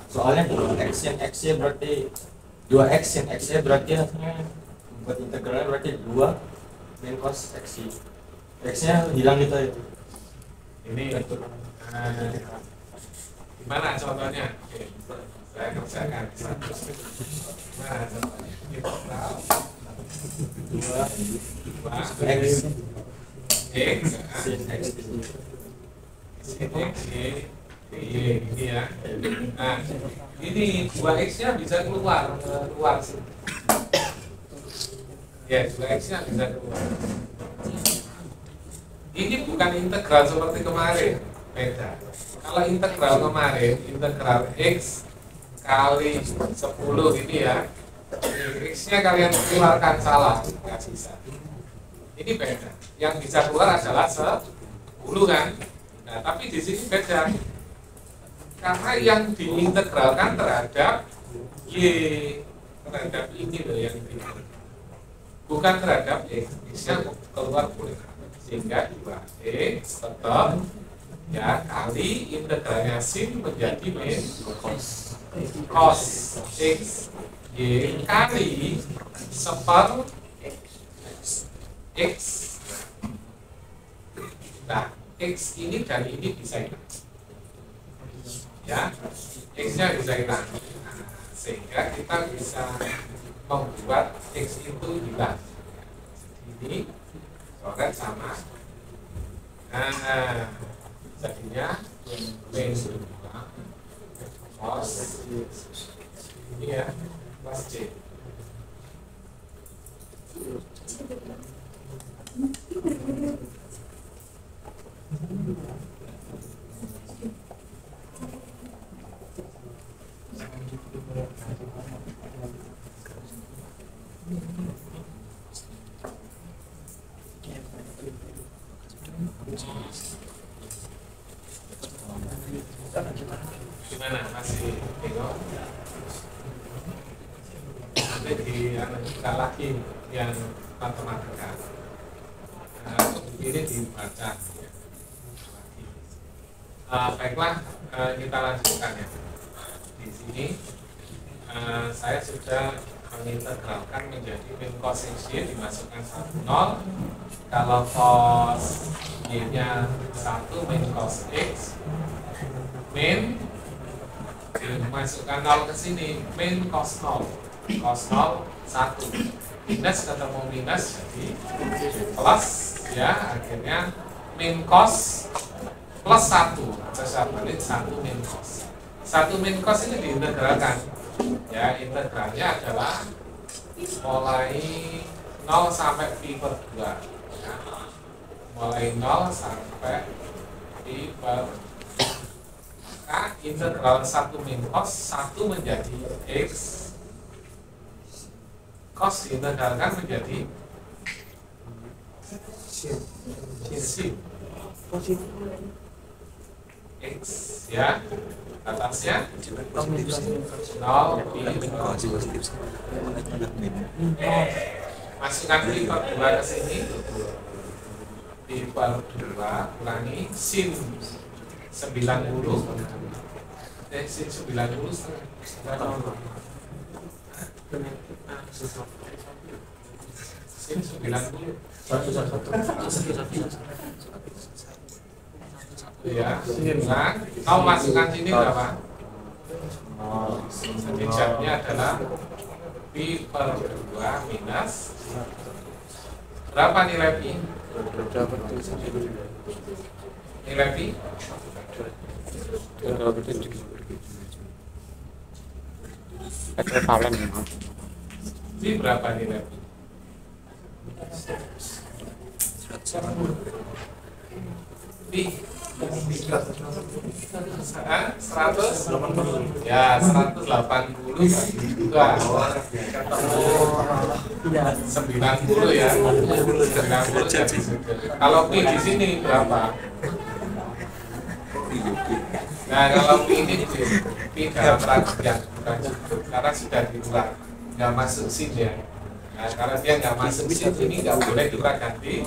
B: soalnya 2x sin x berarti 2x sin x berarti hasilnya buat integralnya berarti 2 min cos x. X-nya hilang gitu ya.
A: Ini gimana contohnya? Oke, saya kerjakan satu. Gimana contohnya? Integral 2
B: X
A: x
B: sin x
A: sin x y ini ya. Nah, ini 2x-nya bisa keluar sih. Ya, 2x-nya bisa keluar. Ini bukan integral seperti kemarin, beda. Kalau integral kemarin, integral x kali 10 ini ya, x-nya kalian keluarkan salah, nggak bisa. Ini beda. Yang bisa keluar adalah 10 kan. Nah, tapi di sini beda. Karena yang diintegralkan terhadap y, terhadap ini loh yang bukan terhadap x. X-nya keluar boleh. Sehingga 2x tetap ya kali integralnya sin menjadi min cos x y kali seper x. Nah, x ini dan ini bisa hilang, ya x-nya bisa hilang. Nah, sehingga kita bisa membuat x itu hilang. Ini coret sama. Nah, jadinya min cos ini ya plus c. Gimana, masih bingung? Nanti kita lagi yang matematika. Ini dibaca ya. Baiklah, kita lanjutkan ya. Di sini saya sudah mengintegralkan menjadi min cos y dimasukkan 0. Kalau cos y-nya 1 min cos x, min dimasukkan 0 ke sini, min cos 0, cos 0 1, minus ketemu minus jadi plus ya, akhirnya min cos plus 1, saya balik 1 min cos. 1 min cos ini diintegralkan ya, integralnya adalah mulai 0 sampai pi per 2 ya. Mulai 0 sampai pi per, maka integral 1 min cos 1 menjadi x, cos diintegralkan menjadi sin. X ya, atasnya 0 pi masukkan pi per 2 ke sini, pi per 2 kurangi sin 90 sin 90 setengah sin 90 ya, nah, kau masukkan sini berapa? Jadi jawabnya adalah pi per 2 minus berapa nilai pi? Nilai pi? Pi berapa nilai pi? Pi 100 ya 180 bagi 2 90 ya 90 jadi kalau pi di sini berapa? Nah kalau pi ini pi dalam radian yang bukan cukup karena sudah dibuat nggak masuk sin ya. Nah karena dia nggak masuk sin ini nggak boleh kita ganti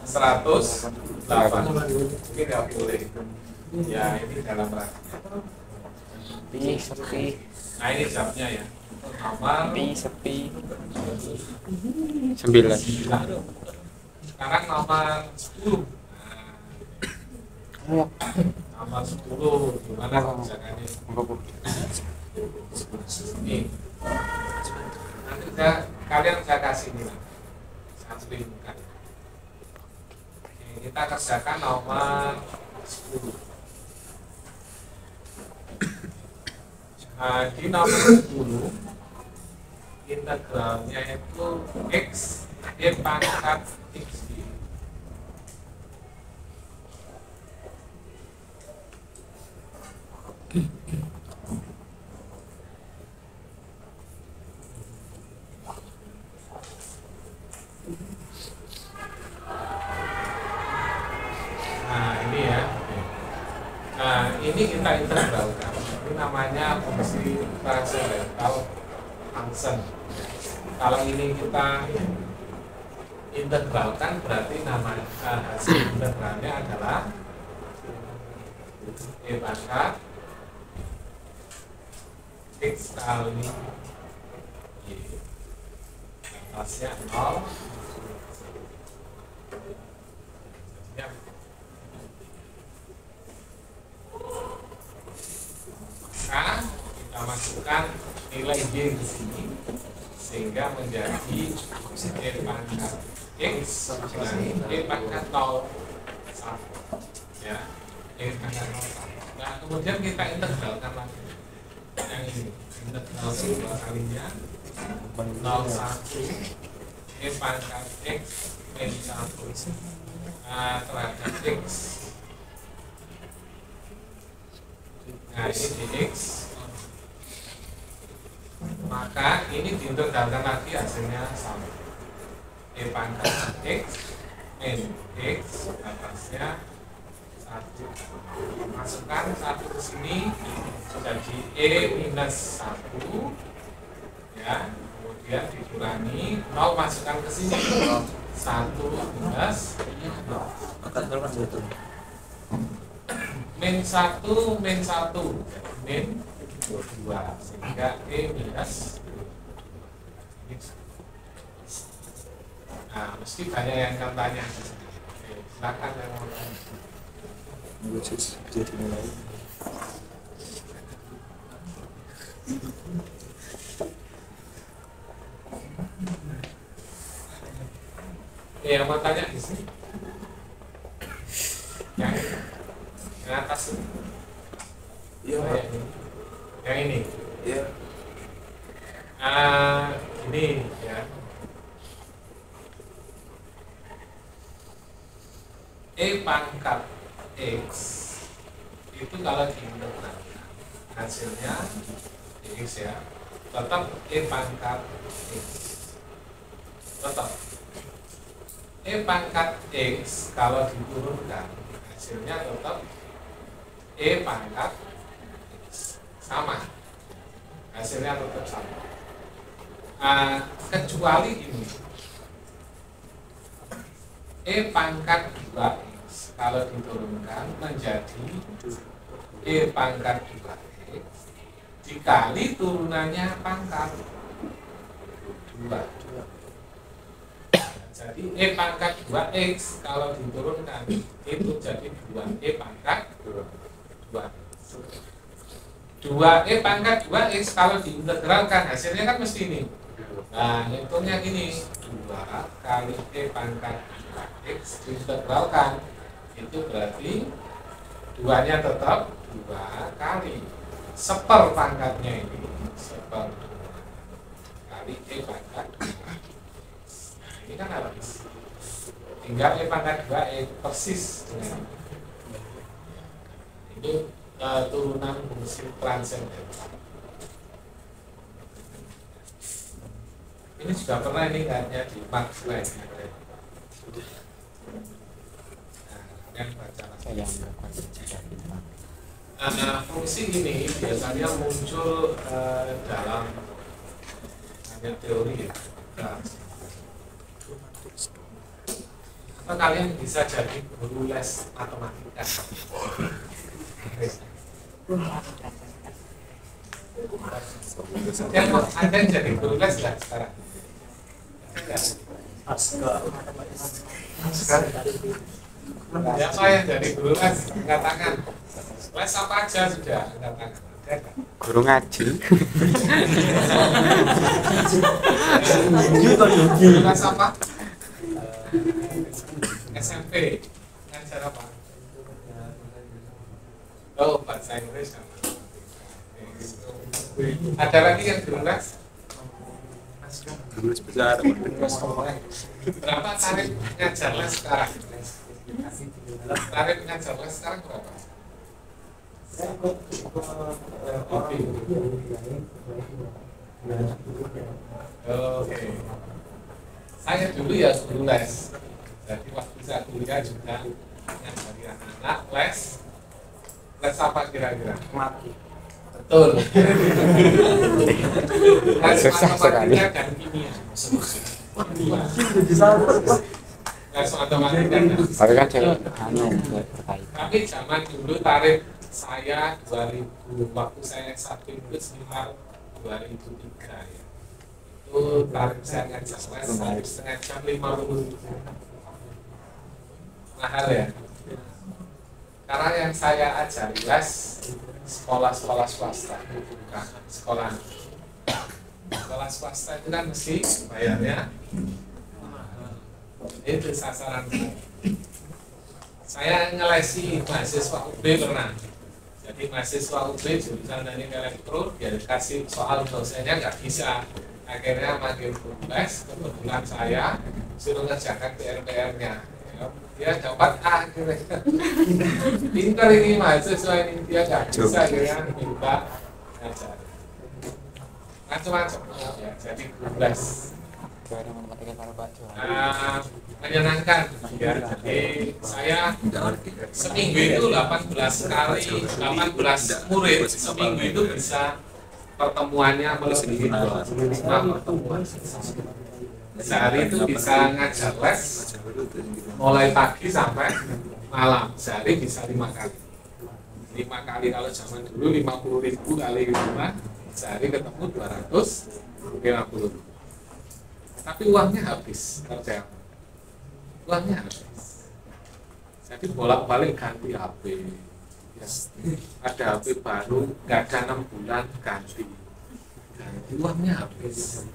A: 108 ini nggak boleh ya, ini dalam radian
C: Pi sepi.
A: nah ini jamnya ya nomor
C: Pi sepi. 9.
A: sekarang nomor 10 nomor 10 gimana kerjaannya ini nanti kalian saya kasih ini lah saya berikan. Kita kerjakan nomor 10. Nah, di nomor 10 integralnya itu x pangkat x. Nah ini ya, nah ini kita integralkan. Ini namanya fungsi transcendental function. Kalau ini kita integralkan berarti nama hasil integralnya adalah e pangkat x kali y atasnya 0 ya. Maka kita masukkan nilai y di sini sehingga menjadi e pangkat x dengan e pangkat 0 ya, e pangkat 0. Nah kemudian kita integralkan lagi yang ini, integral kedua kalinya 01 e pangkat x min 1 terhadap x. Nah ini dx, maka ini diintegralkan lagi hasilnya sama e pangkat x min x atasnya 1. Masukkan 1 ke sini jadi e minus 1 ya, kemudian dikurangi 0 masukkan ke sini 1 minus 0 min 1 min 1 min 2 sehingga e minus. Nah mesti banyak yang akan tanya. Oke, silakan yang mau tanya.
C: Jadi mulai.
A: Yang mau tanya di sini. Yang atas ini.
B: Iya,
A: Oh,
B: Pak.
A: yang ini.
B: Iya.
A: Ini ya. E pangkat x itu kalau diintegralkan hasilnya x ya, tetap e pangkat x. Tetap e pangkat x kalau diturunkan hasilnya tetap e E pangkat sama, hasilnya tetap sama. Kecuali ini, E pangkat 2X kalau diturunkan menjadi E pangkat 2X dikali turunannya pangkat 2. Jadi E pangkat 2X kalau diturunkan itu jadi 2E pangkat 2. 2E pangkat 2X kalau diintegralkan hasilnya kan mesti ini. Nah, hitungnya gini, 2 kali E pangkat 2X diintegralkan itu berarti 2-nya tetap 2 kali seper pangkatnya ini, seper 2 kali E pangkat 2. Ini kan habis. Tinggal E pangkat 2 persis dengan itu turunan fungsi transendental. Ini juga pernah ini kayaknya di Marx lain. Yang baca fungsi ini biasanya muncul dalam hanya teori ya. Atau kalian bisa jadi guru les matematika. Yang mau Anda jadi guru les nggak sekarang? Siapa yang jadi guru les? Angkat tangan. Les apa aja sudah? Angkat tangan.
C: Guru ngaji.
A: Guru les apa? SMP. Ngajar apa? Oh, bahasa Inggris sama. Ada lagi yang guru les?
C: Guru les besar.
A: Berapa tarif ngajar les sekarang? Tarif ngajar les sekarang berapa? Oke. Saya dulu ya guru les. Jadi waktu saya kuliah juga ngajari anak les. Les apa kira-kira?
B: Mati.
A: Betul.
C: Susah sekali.
A: Dan kimia. Les matematika dan
C: Tapi kan cewek terkait.
A: tapi zaman dulu tarif saya 2000 waktu saya S1 itu sekitar 2003 ya. Itu tarif saya ngajar les tarif setengah jam 50.000. Mahal ya. Karena yang saya ajari les sekolah-sekolah swasta, bukan sekolah. Sekolah swasta itu kan mesti bayarnya mahal. Itu sasaran saya. Saya ngelesi mahasiswa UB pernah. Jadi mahasiswa UB jurusan teknik elektro, dia dikasih soal dosennya nggak bisa. Akhirnya manggil guru les, kebetulan saya suruh ngerjakan PR-nya. Dia dapat A akhirnya. Pinter ini mahasiswa ini, dia nggak bisa akhirnya minta ngajar. Macam-macam ya, jadi guru les. Menyenangkan ya. Jadi saya seminggu itu 18 kali 18 murid seminggu itu bisa pertemuannya melebihi 25 pertemuan. Sehari itu bisa ngajar les mulai pagi sampai malam. Sehari bisa 5 kali. 5 kali kalau zaman dulu 50.000 kali 5, sehari ketemu 250. Tapi uangnya habis, percaya. Uangnya habis. Jadi bolak-balik ganti HP. Ya. Ada HP baru, nggak ada 6 bulan ganti. Uangnya habis.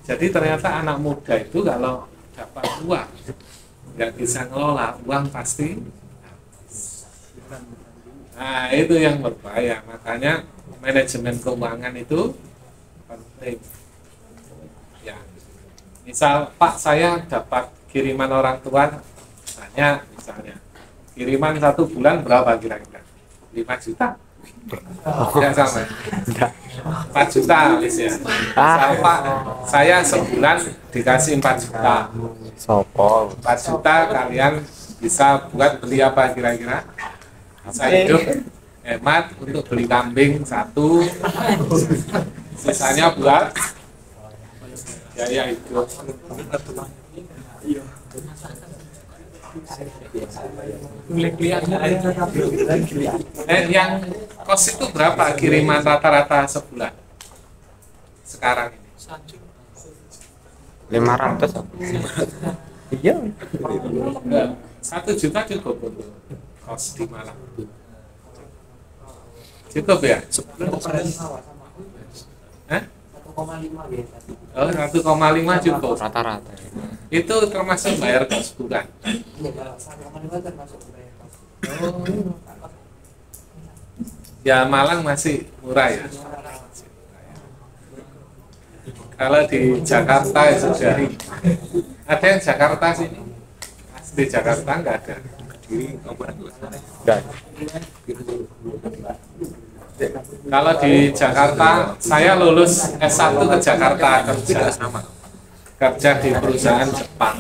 A: Jadi ternyata anak muda itu kalau dapat uang nggak bisa ngelola, uang pasti habis. Nah itu yang berbahaya. Makanya manajemen keuangan itu penting. Ya, misal Pak saya dapat kiriman orang tua banyak misalnya, kiriman 1 bulan berapa kira-kira? 5 juta? Ya sama. 4 juta habis ya. Misal Pak saya sebulan dikasih 4 juta.
C: Sopo.
A: 4 juta kalian bisa buat beli apa kira-kira? Bisa hidup hemat untuk beli kambing satu, sisanya buat biaya hidup. Yang kos itu berapa kiriman rata-rata sebulan sekarang ini?
C: 500. Iya.
A: 1 juta cukup untuk kos di Malang. Cukup ya? Hah? 1,5 cukup.
C: Rata-rata.
A: Itu termasuk bayar kos bukan? Oh. Ya Malang masih murah ya. Kalau di Jakarta ya sudah. Ada yang Jakarta sini? Di Jakarta nggak ada.
C: Dan
A: Kalau di Jakarta, saya lulus S1 ke Jakarta kerja di perusahaan Jepang.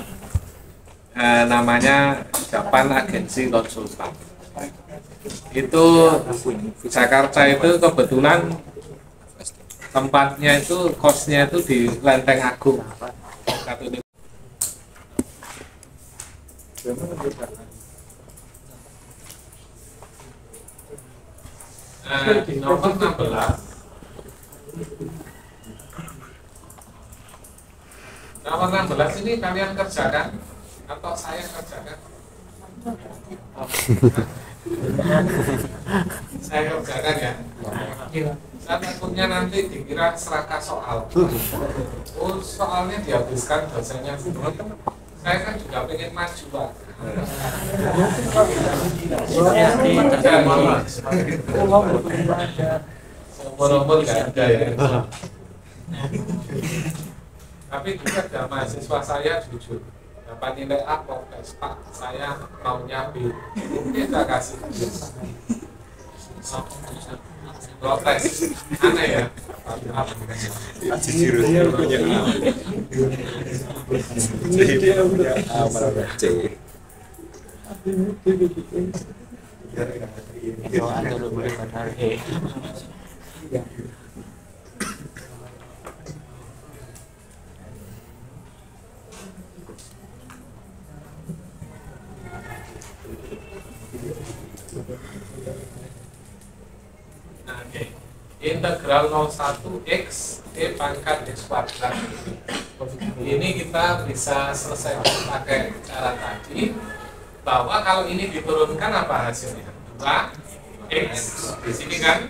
A: Namanya Japan Agency Konsultan. Itu Jakarta itu kebetulan tempatnya itu kosnya itu di Lenteng Agung. Di nomor 16 ini kalian kerjakan atau saya kerjakan? Saya kerjakan ya. Saya takutnya nanti dikira serakah soal. Oh, soalnya dihabiskan dosennya sendiri. Saya kan juga pengen maju, Pak. Umur-umur nggak ada ya. Tapi juga ada mahasiswa saya jujur dapat nilai A protes, Pak, saya maunya B. Kita kasih protes, aneh ya. Integral 01 X E pangkat X kuadrat. Ini kita bisa selesaikan pakai cara tadi, bahwa kalau ini diturunkan apa hasilnya? 2X. Di sini kan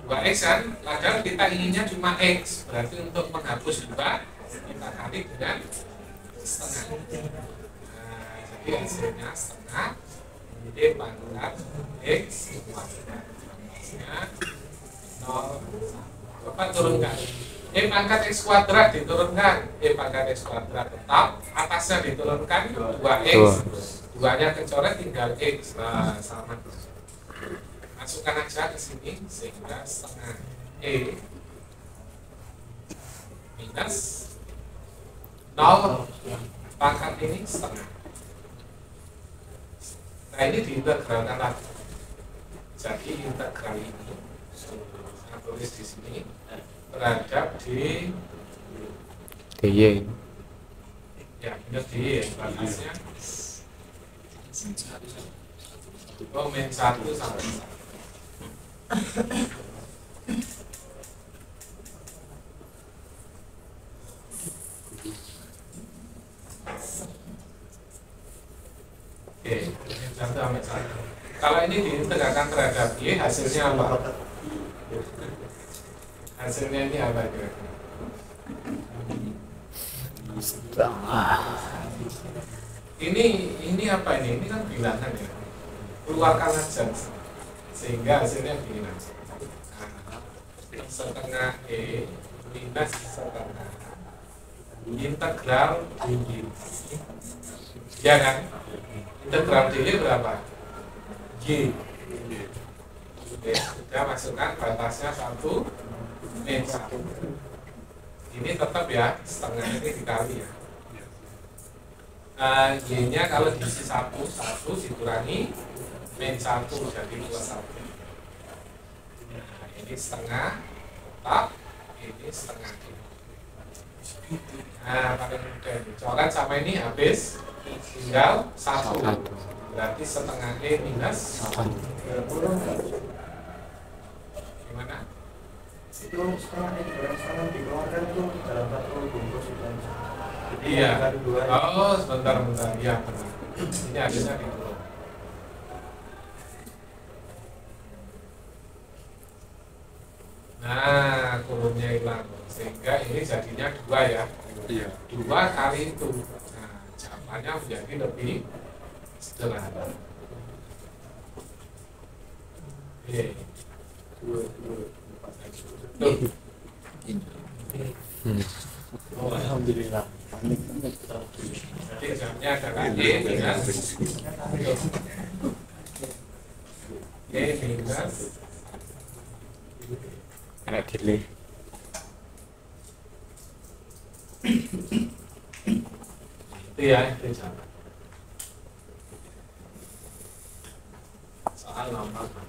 A: 2X kan, padahal kita inginnya cuma X. Berarti untuk menghapus 2 kita kali dengan setengah. Nah, jadi hasilnya setengah E pangkat X kuadrat. Coba turunkan. E pangkat X kuadrat diturunkan, E pangkat X kuadrat tetap, atasnya diturunkan 2X, 2-nya kecoret tinggal X. Nah, sama. Masukkan aja ke sini sehingga setengah E minus 0 pangkat ini setengah. Nah, ini diintegralkan lagi. Jadi integral ini saya tulis di sini beradab di
C: DY.
A: ya minus di batasnya min 1 sampai 1. Oke, min 1 sampai 1. Kalau ini diintegralkan terhadap Y, hasilnya apa? Hasilnya ini apa kira-kira? Ini apa ini? Ini kan bilangan ya. Keluarkan aja sehingga hasilnya begini. Nah, setengah E minus setengah integral dy. Ya kan? Integral dy berapa? G. Oke, sudah masukkan batasnya 1 min 1. Ini tetap ya, setengah ini dikali ya. Y-nya kalau diisi 1 dikurangi min 1 jadi plus 1. Nah, ini setengah tetap, ini setengah Q. Nah, paling mudah ini coret sama ini habis tinggal 1. Berarti setengah E minus
B: 30
A: gimana?
B: itu setengah ini setengah dikeluarkan itu dalam satu bungkus itu.
A: Iya.
B: Satu dua.
A: Oh, sebentar. Iya, benar. Ini habisnya diturun. Nah, kurungnya hilang. Sehingga ini jadinya 2 ya.
C: Iya.
A: 2 kali itu. Nah, jawabannya menjadi lebih sederhana. Oke. Tuh. Oh,
C: Alhamdulillah.
A: jadi jamnya adalah E minus E minus
C: Enak delay.
A: itu ya, itu jam. Soal nomor 16.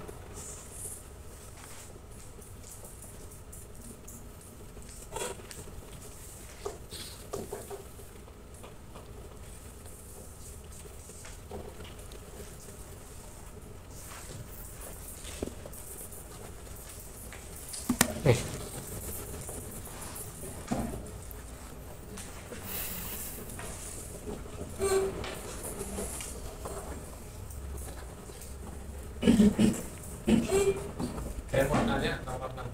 A: Saya mau nanya nomor 16.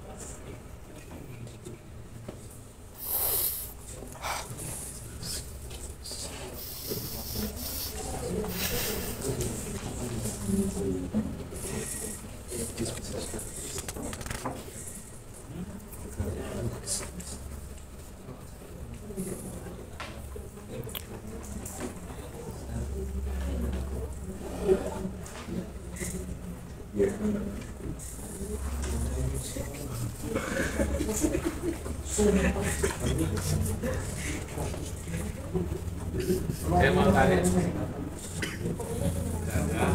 A: Saya mau tanya. Ada.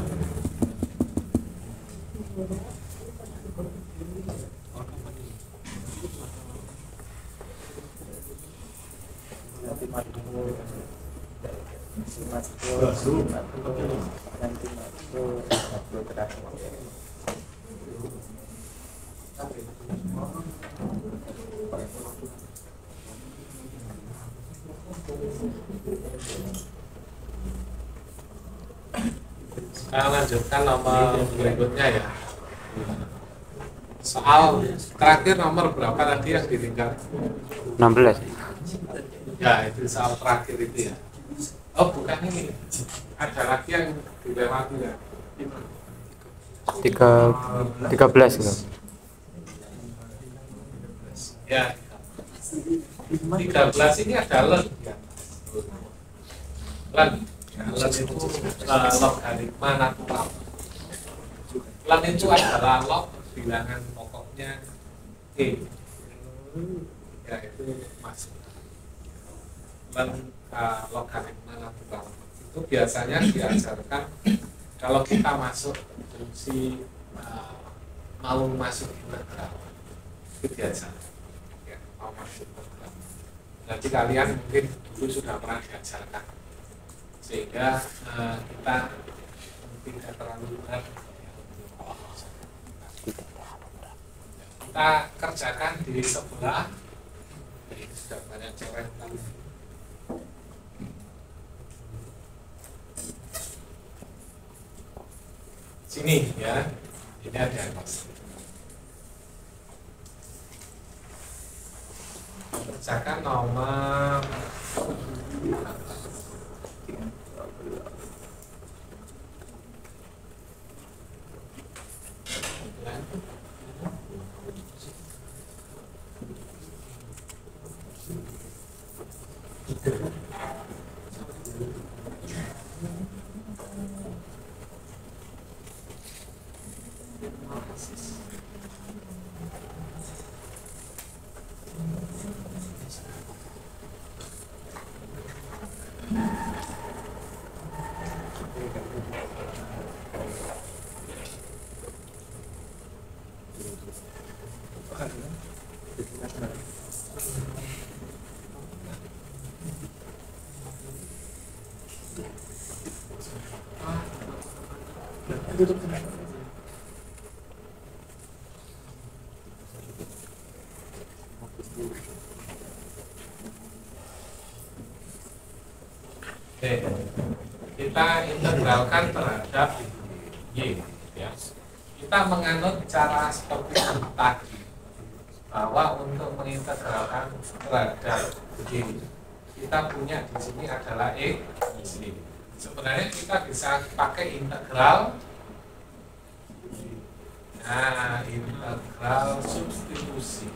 A: Sekarang lanjutkan nomor berikutnya ya. Soal terakhir nomor berapa tadi yang ditinggal?
C: 16.
A: Ya, itu soal terakhir itu ya. Oh, bukan ini. Ada lagi yang dilewati ya.
C: 13 gitu.
A: Ya. 13 ini ada len. Ya. Len. Len itu logaritma natural. Len itu adalah log bilangan pokoknya E. Ya, itu masuk. Len logaritma natural. Itu biasanya diajarkan kalau kita masuk fungsi mau masuk integral. Itu diajarkan. Ya, mau masuk integral. Nanti kalian mungkin dulu sudah pernah diajarkan. Sehingga kita tidak terlalu berat. Kita kerjakan di sebelah. Ini sudah banyak coretan. Sini ya, ini ada atas. Kerjakan nomor Oke, kita integralkan terhadap Y, ya. Kita menganut cara seperti itu tadi, bahwa untuk mengintegralkan terhadap Y, kita punya di sini adalah X. Sebenarnya kita bisa pakai integral. Nah, integral substitusi.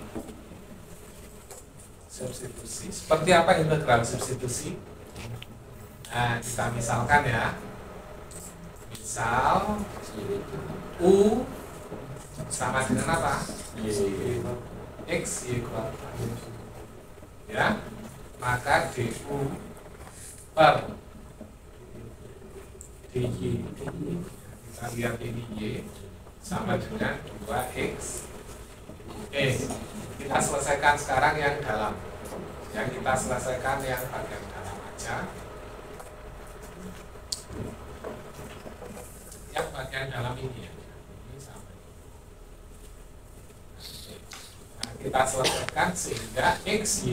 A: Substitusi. Seperti apa integral substitusi? Nah, kita misalkan ya. Misal U sama dengan apa? X Y kuadrat. Ya. Maka DU per DY, kita lihat ini Y sama dengan 2X. Oke, kita selesaikan sekarang yang dalam. Yang kita selesaikan yang bagian dalam aja. Yang bagian dalam ini ya. Ini sama. Nah, kita selesaikan sehingga XY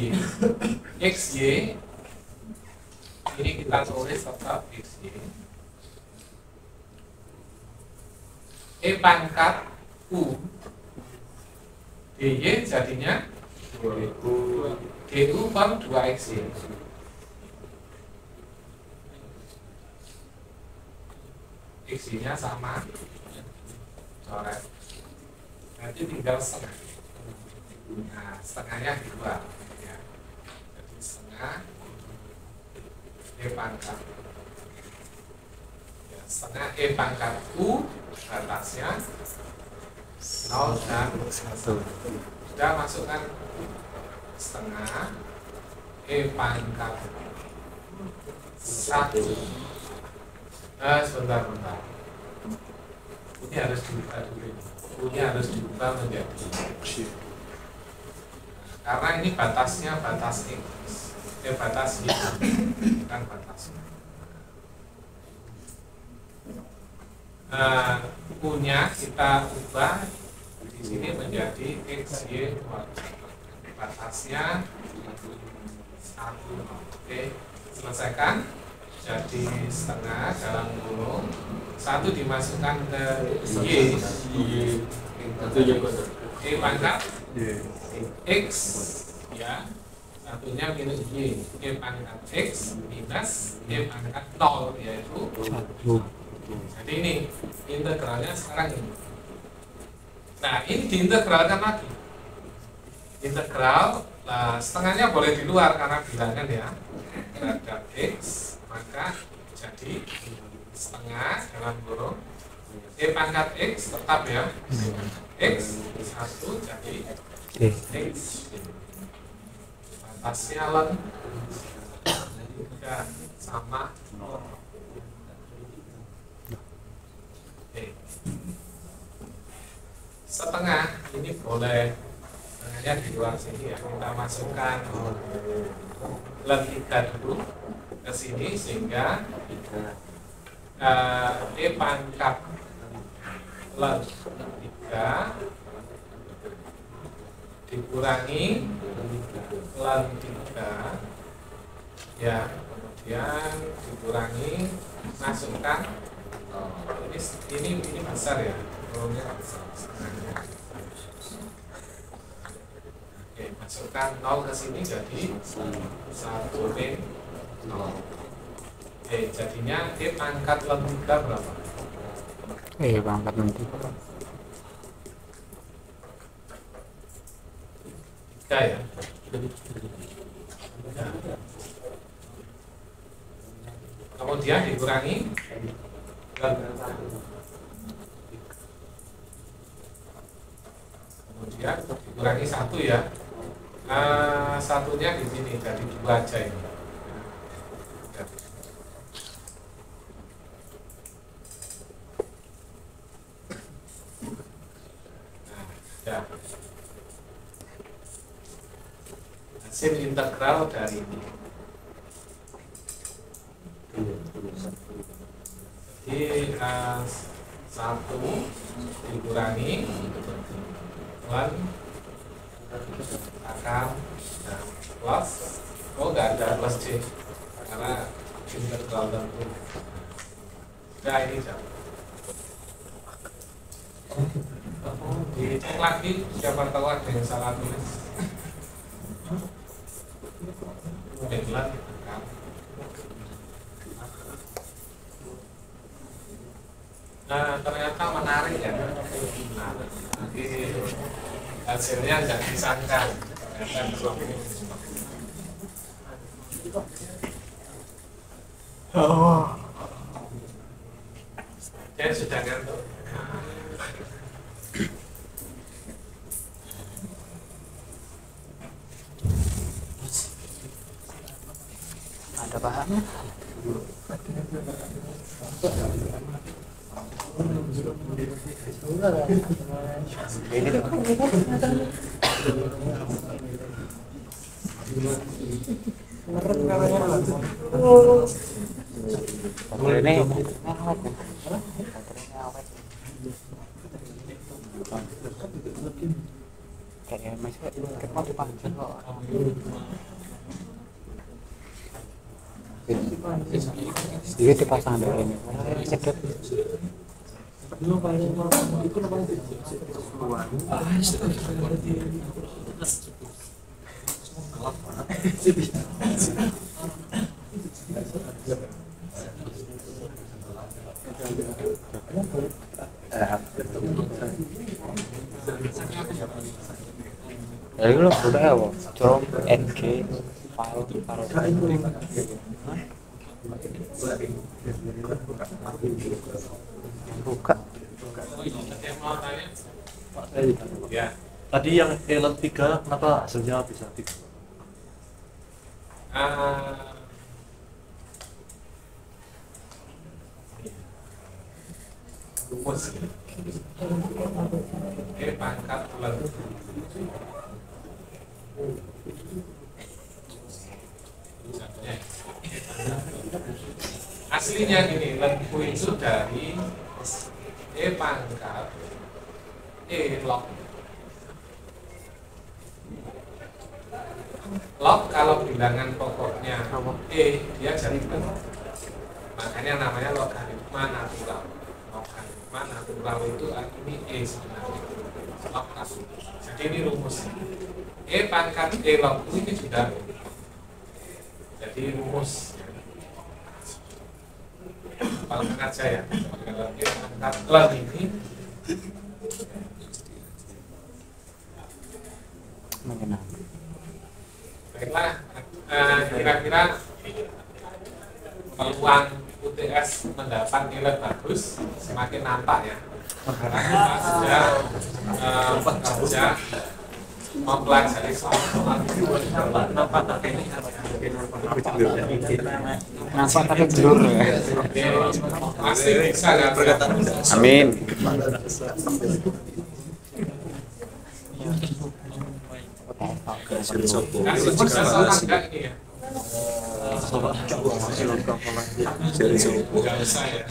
A: ini kita tulis tetap XY. E pangkat U DY jadinya DU per 2XY. XY-nya sama, coret. Nanti tinggal setengah. Nah, setengahnya di luar ya. Jadi setengah E pangkat ya, setengah E pangkat U batasnya 0 dan 1. Sudah masukkan setengah E pangkat 1. Sebentar. Ini harus dibuka dulu. Ini harus dibuka menjadi karena ini batasnya batas X. Batas Y, bukan batas. U-nya kita ubah di sini menjadi XY kuadrat. Batasnya 1. Oke, selesaikan. Jadi setengah dalam kurung 1 dimasukkan ke Y. Y pangkat X ya. Satunya minus Y. Y pangkat X minus Y pangkat 0 yaitu 1. Jadi ini integralnya sekarang ini. Nah, ini diintegralkan lagi. Integral, setengahnya boleh di luar karena bilangan ya. Terhadap X, maka jadi setengah dalam kurung E pangkat X tetap ya. X 1 jadi X. Batasnya ln juga sama. Setengah ini boleh setengahnya di luar sini ya. Kita masukkan ln 3 dulu ke sini sehingga E pangkat ln 3 dikurangi ln 3 ya, kemudian dikurangi masukkan ini besar ya, kurungnya besar setengahnya. Oke, masukkan 0 ke sini jadi 1 P 0. Oke, jadinya E pangkat ln 3 berapa?
C: E pangkat nanti
A: 3 ya. Kemudian dikurangi kemudian dikurangi 1 ya. Satunya di sini jadi 2 aja ini. Nah, ya. hasil integral dari ini. Jadi 1 dikurangi 1 akan plus, nggak ada plus C karena integral tentu. Nah ini jauh. Dicek lagi, siapa tahu ada yang salah tulis. Benar kan? Nah ternyata menarik ya. Nah, nanti hasilnya nggak disangka. Saya sudah ngantuk.
C: Ada bahannya. Ini kayak masih ketemu panjang kok. Sedikit dipasang dari ini. Sedap. Jadi lo udah ya, coba NG file taruh buka.
A: Ya.
D: Tadi yang element 3 kenapa hasilnya bisa 3?
A: Rumus pangkat bulan aslinya gini, lembu itu dari pangkat log. Log kalau bilangan pokoknya dia jadi bentuk. Makanya namanya logaritma natural. Logaritma natural itu ini sebenarnya. Log natural. Jadi ini rumus. Pangkat log ini sudah jadi rumus. Kalau aja ya, pangkat log ini baiklah, kira-kira peluang UTS mendapat nilai bagus semakin nampak ya. Karena kita sudah bekerja mempelajari soal
C: nampak tapi belum ya.
A: pasti bisa kan?
C: Amin.
A: Kasih sukses orang enggak ini ya? Enggak usah ya.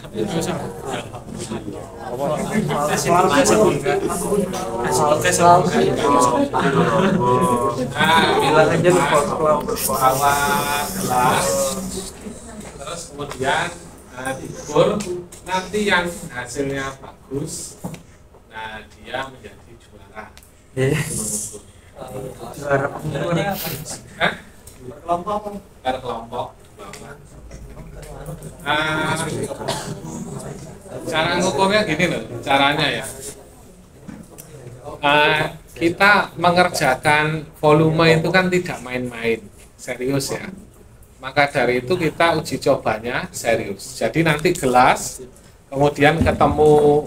A: Bilang aja bawa gelas, terus kemudian diukur, nanti yang hasilnya bagus, nah dia menjadi juara. Per kelompok cara ngukurnya gini loh caranya ya. Kita mengerjakan volume itu kan tidak main-main, serius ya. Maka dari itu kita uji cobanya serius. Jadi nanti gelas, kemudian ketemu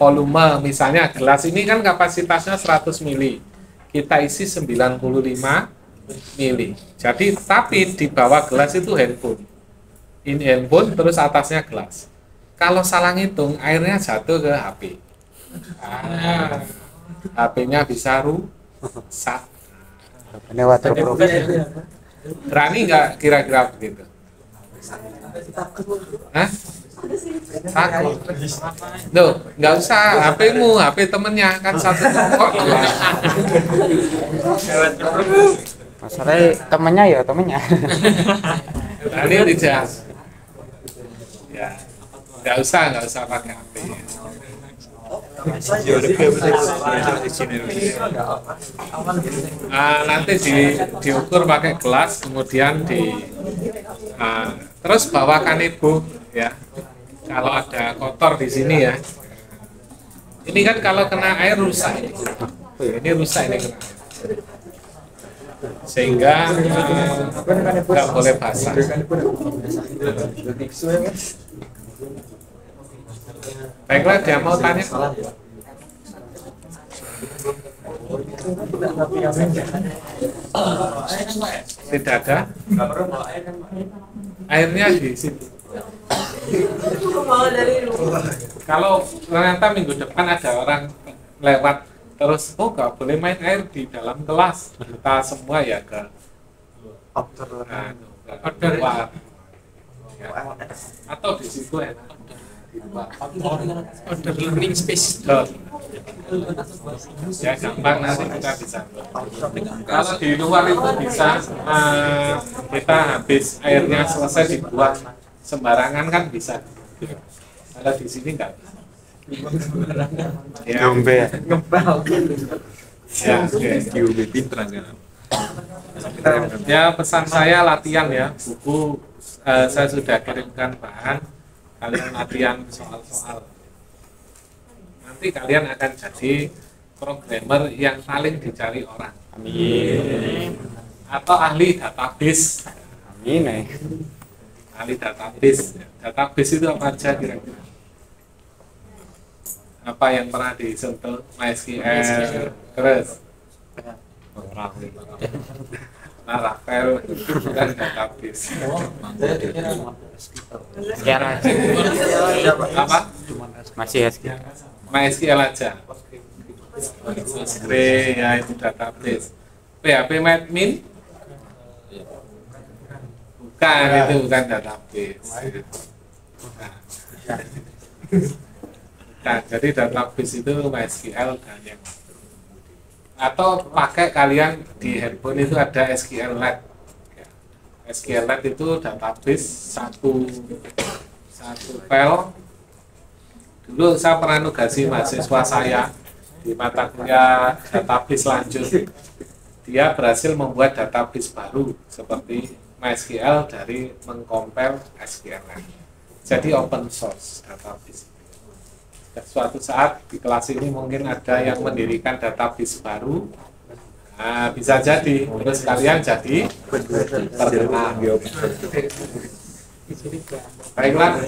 A: volume, misalnya gelas ini kan kapasitasnya 100 mili, kita isi 95 mili. Jadi tapi di bawah gelas itu handphone, ini handphone terus atasnya gelas. Kalau salah ngitung airnya jatuh ke HP, HP-nya bisa rusak.
C: Ini water proof.
A: Berani nggak kira-kira begitu? Hah? Takut. Loh, nggak usah HP-mu, HP temennya kan satu kok.
C: Masalahnya temennya ya temennya.
A: Berani tidak? Ya, nggak usah pakai HP. Nanti diukur pakai gelas, kemudian terus bawakan ibu ya. Kalau ada kotor di sini ya. Ini kan kalau kena air rusak ini. Ini rusak ini kena air. Sehingga nggak boleh basah. Baiklah, dia mau tanya. Tidak ada. Airnya di situ. Kalau ternyata minggu depan ada orang lewat terus, oh nggak boleh main air di dalam kelas, kita semua ya ke luar. Ya. Atau di situ enak.
E: Order learning space.
A: Ya gampang, nanti kita bisa. Kalau di luar itu bisa kita habis airnya selesai dibuang sembarangan kan bisa. Kalau di sini enggak. Ya.
C: Ngombe.
A: Ya, oke. Ya, pesan saya latihan ya. Buku saya sudah kirimkan bahan. Kalian latihan soal-soal. Nanti kalian akan jadi programmer yang paling dicari orang.
C: Amin.
A: Atau ahli database.
C: Amin.
A: Ahli database. Database itu apa aja kira-kira? Apa yang pernah disentuh? MySQL, terus Laravel, bukan database.
C: Sekian aja.
A: Apa?
C: Masih SQL.
A: MySQL aja. Postgre ya itu database. PHP admin? Bukan, itu bukan database. Nah, jadi database itu MySQL dan yang atau pakai kalian di handphone itu ada SQLite. SQLite itu database satu file. Dulu saya pernah nugasi mahasiswa saya di mata kuliah database lanjut. Dia berhasil membuat database baru seperti MySQL dari mengcompile SQLite. Jadi open source database. Suatu saat di kelas ini mungkin ada yang mendirikan database baru, nah, bisa jadi terus kalian jadi terkenal. Baiklah,